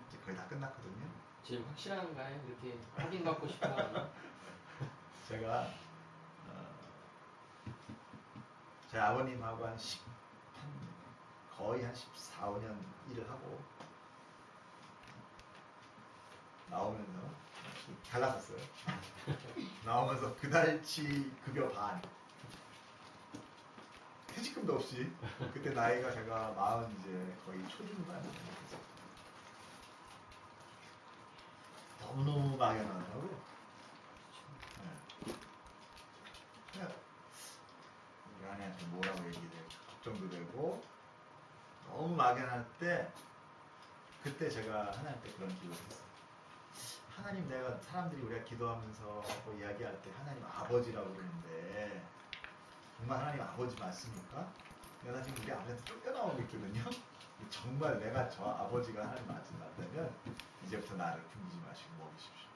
이제 거의 다 끝났거든요. 지금 확실한가요? 이렇게 확인받고 싶어가지고. 제가 제 아버님하고 거의 한 14, 15년 일을 하고 나오면서 갈라섰어요. 나오면서 그달치 급여 반. 퇴직금도 없이. 그때 나이가 제가 40 이제 거의 초중반. 너무너무 막연하더라고요. 네. 우리 아내한테 뭐라고 얘기해 걱정도 되고 너무 막연할 때 그때 제가 하나님께 그런 기도를 했어요. 하나님 내가 사람들이 우리가 기도하면서 뭐 이야기할 때 하나님 아버지라고 그러는데 정말 하나님 아버지 맞습니까? 내가 지금 우리 아버지한테 쫓겨나오고 있거든요. 정말 내가 저 아버지가 하나님 맞다면 이제부터 나를 굶기지 마시고 먹이십시오.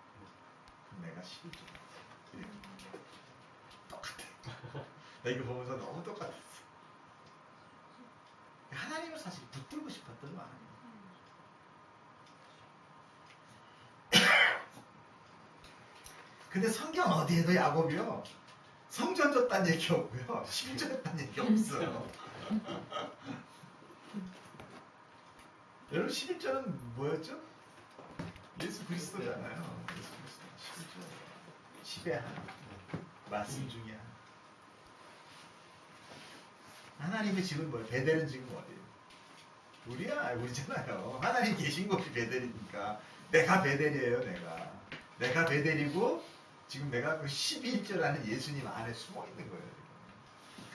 그럼 내가 11조 똑같아. 나 이거 보면서 너무 똑같았어. 하나님을 사실 붙들고 싶었던 거 아니에요. 근데 성경 어디에도 야곱이요. 성전 줬다는 얘기 없고요. 11조 줬다는 얘기 없어요. 여러분 11조는 뭐였죠? 예수 그리스도잖아요. 예수 그리스도 11조. 10의 하나. 말씀 중에 하나. 하나님의 집은 뭐예요? 베델은 지금 어디예요? 우리야, 우리잖아요. 하나님 계신 곳이 베델이니까. 내가 베델이에요, 내가 베델이고, 지금 내가 그 11조라는 예수님 안에 숨어 있는 거예요.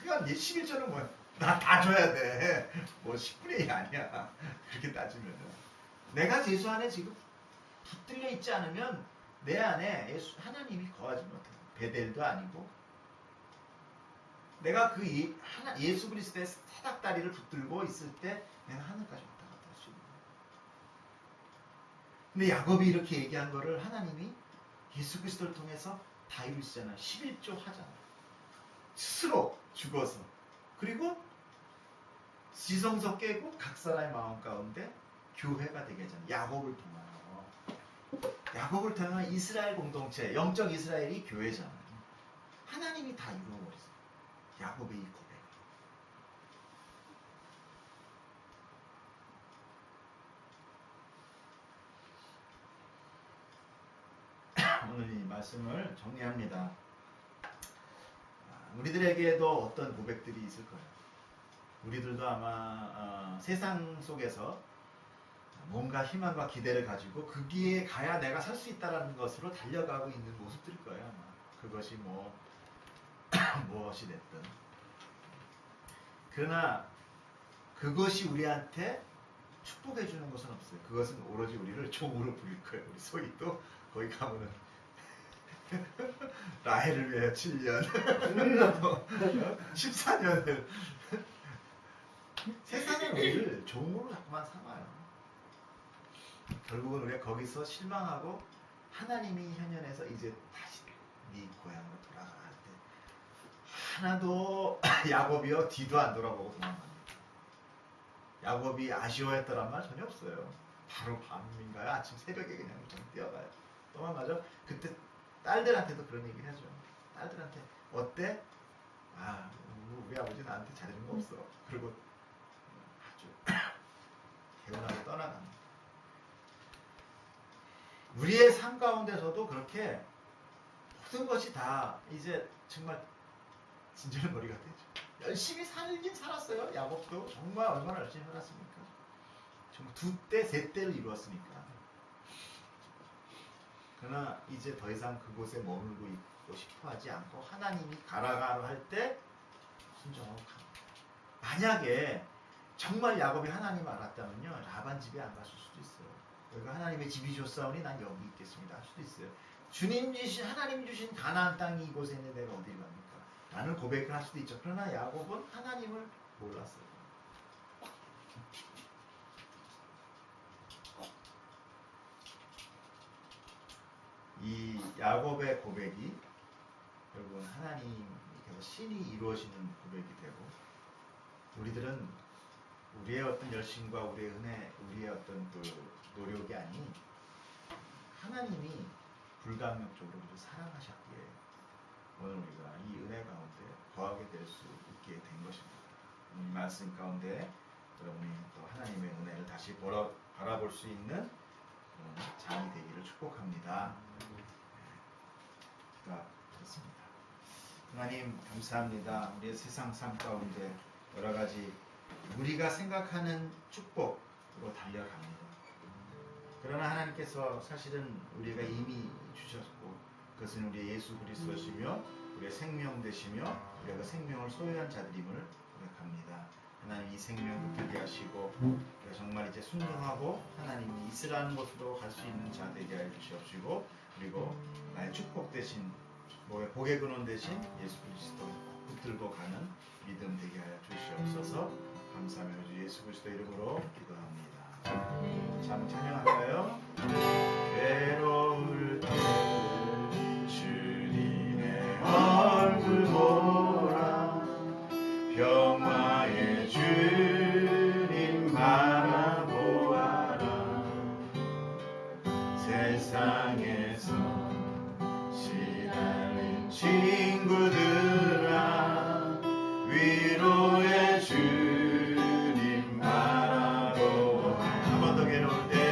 그러니까 11조는 뭐야? 나 다 줘야 돼. 뭐 10분의 1 아니야. 그렇게 따지면은. 내가 예수 안에 지금 붙들려 있지 않으면 내 안에 하나님이 거하지 못해요. 베델도 아니고. 내가 그 예수 그리스도의 사닥다리를 붙들고 있을 때 내가 하늘까지 왔다 갔다 할 수 있는 거예요. 근데 야곱이 이렇게 얘기한 거를 하나님이 예수 그리스도를 통해서 다 이루시잖아요. 11조 하잖아요. 스스로 죽어서 그리고 지성소 깨고 각 사람의 마음 가운데 교회가 되게 하잖아요. 야곱을 통하여. 야곱을 통한 이스라엘 공동체, 영적 이스라엘이 교회잖아요. 하나님이 다 이루어버렸어요. 야곱의 이 고백. 오늘 이 말씀을 정리합니다. 우리들에게도 어떤 고백들이 있을 거예요. 우리들도 아마 세상 속에서 뭔가 희망과 기대를 가지고 거기에 가야 내가 살 수 있다는 것으로 달려가고 있는 모습들일 거예요. 아마. 그것이 뭐 무엇이 됐든. 그러나 그것이 우리한테 축복해 주는 것은 없어요. 그것은 오로지 우리를 종으로 부릴 거예요. 우리 소희도 거기 가면은 라헬을 위해 7년 14년을 세상은 우리를 종으로 자꾸만 삼아요. 결국은 우리가 거기서 실망하고 하나님이 현현에서 이제 다시 네 고향으로 돌아가라 할 때 하나도 야곱이요 뒤도 안 돌아보고 도망갑니다. 야곱이 아쉬워했더란 말 전혀 없어요. 바로 밤인가요? 아침 새벽에 그냥 뛰어가요. 도망가죠. 그때 딸들한테도 그런 얘기를 하죠. 딸들한테 어때? 아 우리 아버지 나한테 잘해준 거 없어. 그리고 아주 개운하게 떠나갑니다. 우리의 삶 가운데서도 그렇게 모든 것이 다 이제 정말 진절머리가 되죠. 열심히 살긴 살았어요. 야곱도 정말 얼마나 열심히 살았습니까? 정말 2대, 3대를 이루었으니까. 그러나 이제 더 이상 그곳에 머물고 있고 싶어 하지 않고 하나님이 가라가로 할 때 순종하고 갑니다. 만약에 정말 야곱이 하나님을 알았다면요, 라반 집에 안 갔을 수도 있어요. 여기가 하나님의 집이 좋사오니 난 여기 있겠습니다 할 수도 있어요. 주님 주신, 하나님 주신 가나안 땅이 이곳에 있는데 내가 어디를 갑니까? 라는 고백을 할 수도 있죠. 그러나 야곱은 하나님을 몰랐어요. 이 야곱의 고백이 결국은 하나님께서 신이 이루어지는 고백이 되고, 우리들은 우리의 어떤 열심과 우리의 은혜, 우리의 어떤 그 노력이 아닌 하나님이 불가항력적으로 우리를 사랑하셨기에 오늘 우리가 이 은혜 가운데 거하게 될 수 있게 된 것입니다. 이 말씀 가운데 여러분이 또 하나님의 은혜를 다시 바라볼 수 있는 장이 되기를 축복합니다. 그렇습니다. 하나님 감사합니다. 우리의 세상 삶 가운데 여러 가지 우리가 생각하는 축복으로 달려갑니다. 그러나 하나님께서 사실은 우리가 이미 주셨고 그것은 우리의 예수 그리스도시며 우리의 생명 되시며 우리가 그 생명을 소유한 자들임을 고백합니다. 하나님 이 생명 붙들게 하시고 우리가 정말 이제 순종하고 하나님이 있으라는 곳으로 갈 수 있는 자 되게 하여 주시옵시고, 그리고 나의 축복 대신 복의 근원 대신 예수 그리스도 붙들고 가는 믿음 되게 하여 주시옵소서. 감사하며 주 예수 그리스도 이름으로 기도합니다. 참 찬양할까요? 괴로울 때 주님의 얼굴 보라, 평화의 주님 바라보아라. 세상에서 시달린 친구들아, 위로의 주님 바라보아. 한 번 더 괴로울 때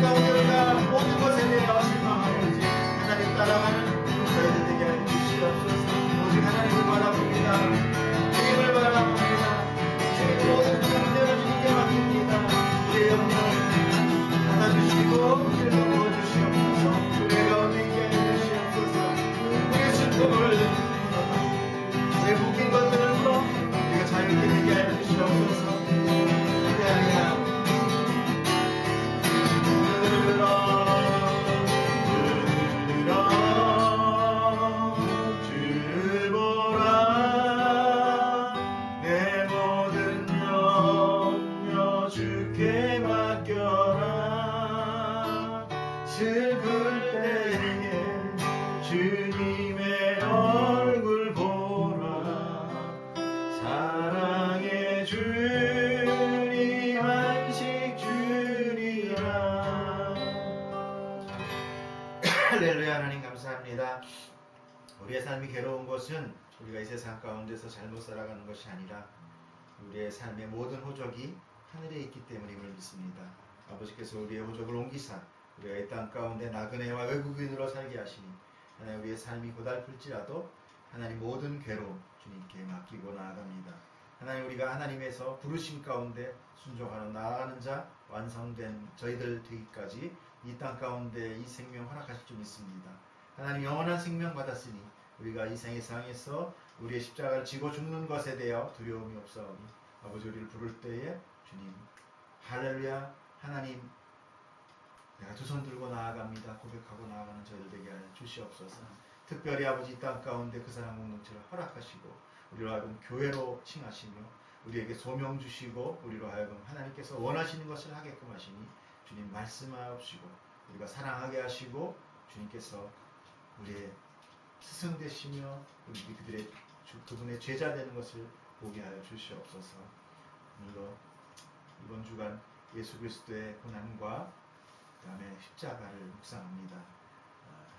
가운데 우리가 모든 것에 대하여 실망하는지 하나님 따라가는 저희들 되게 하여 주시옵소서. 오직 하나님을 바라봅니다. 주님을 바라봅니다. 주님 모든 문제를 주님께 맡깁니다. 우리의 영광을 받아주시고 우리를 도와주시옵소서. 우리의 가운데 있게 하여 주시옵소서. 우리의 슬픔을 우리의 묶인 것들을 풀어 우리가 자유롭게 되게 하여 주시옵소서. 할렐루야. 주를 보라 내 모든 염려 주께 맡겨라. 슬플 때에 주님의 얼굴 보라. 사랑의 주님 안식 주리라. 할렐루야. 하나님 감사합니다. 우리의 삶이 괴로운 것은 우리가 이 세상 가운데서 잘못 살아가는 것이 아니라 우리의 삶의 모든 호적이 하늘에 있기 때문임을 믿습니다. 아버지께서 우리의 호적을 옮기사 우리가 이 땅 가운데 나그네와 외국인으로 살게 하시니 하나님 우리의 삶이 고달플지라도 하나님 모든 괴로움 주님께 맡기고 나아갑니다. 하나님 우리가 하나님에서 부르심 가운데 순종하러 나아가는 자 완성된 저희들 되기까지 이 땅 가운데 이 생명 허락하실 줄 믿습니다. 하나님 영원한 생명 받았으니 우리가 이 세상에서 우리의 십자가를 지고 죽는 것에 대하여 두려움이 없사오니 아버지 우리를 부를 때에 주님 할렐루야. 하나님 내가 두 손 들고 나아갑니다. 고백하고 나아가는 저희들 되게 하여 주시옵소서. 특별히 아버지 이 땅 가운데 그 사랑 공동체를 허락하시고 우리로 하여금 교회로 칭하시며 우리에게 소명 주시고 우리로 하여금 하나님께서 원하시는 것을 하게끔 하시니 주님 말씀하옵시고 우리가 사랑하게 하시고 주님께서 우리의 스승 되시며 우리 그분의 제자 되는 것을 보게 하여 주시옵소서. 오늘도 이번 주간 예수 그리스도의 고난과 그 다음에 십자가를 묵상합니다.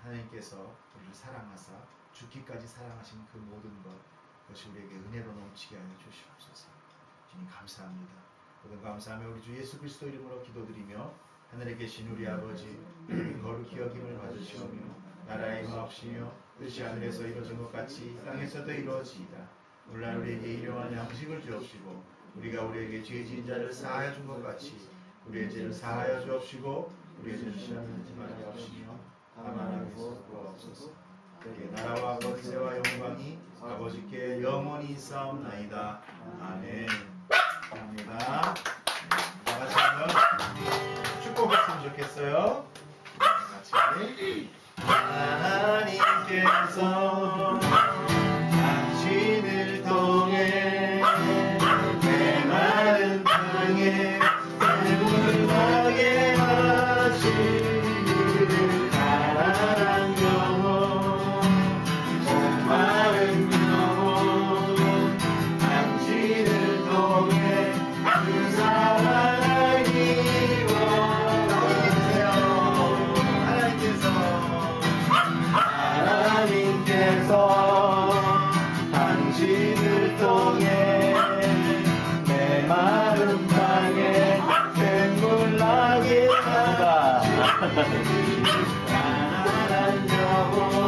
하나님께서 우리를 사랑하사 죽기까지 사랑하신 그 모든 그것이 우리에게 은혜로 넘치게 하여 주시옵소서. 주님 감사합니다. 모든 감사하며 우리 주 예수 그리스도 이름으로 기도드리며 하늘에 계신 우리 아버지 거룩히 여김을 받으시오며 나라의 임하옵시며 뜻이 하늘에서 이루어진 것 같이 땅에서도 이루어지이다. 오늘날 우리에게 일용할 양식을 주옵시고 우리가 우리에게 죄 지은 자를 사하여 준 것 같이 우리의 죄를 사하여 주옵시고 우리의 죄를 시험에 들지 말게 하옵시며 다만 악에서 구하옵소서. 그의 나라와 권세와 영광이 아버지께 영원히 있사옵나이다. 아멘. 감사합니다. 다 같이 한번 축복했으면 좋겠어요. 같이 하나님께서 당신을 통해 메마른 땅에 샘물 나게 하시기를 가난한 영혼 목마른 영혼 당신을 통해 그 사랑을 입어 하나님께서 당신을 통해 메마른 땅에 샘물 나게 하시기를 가난한 영혼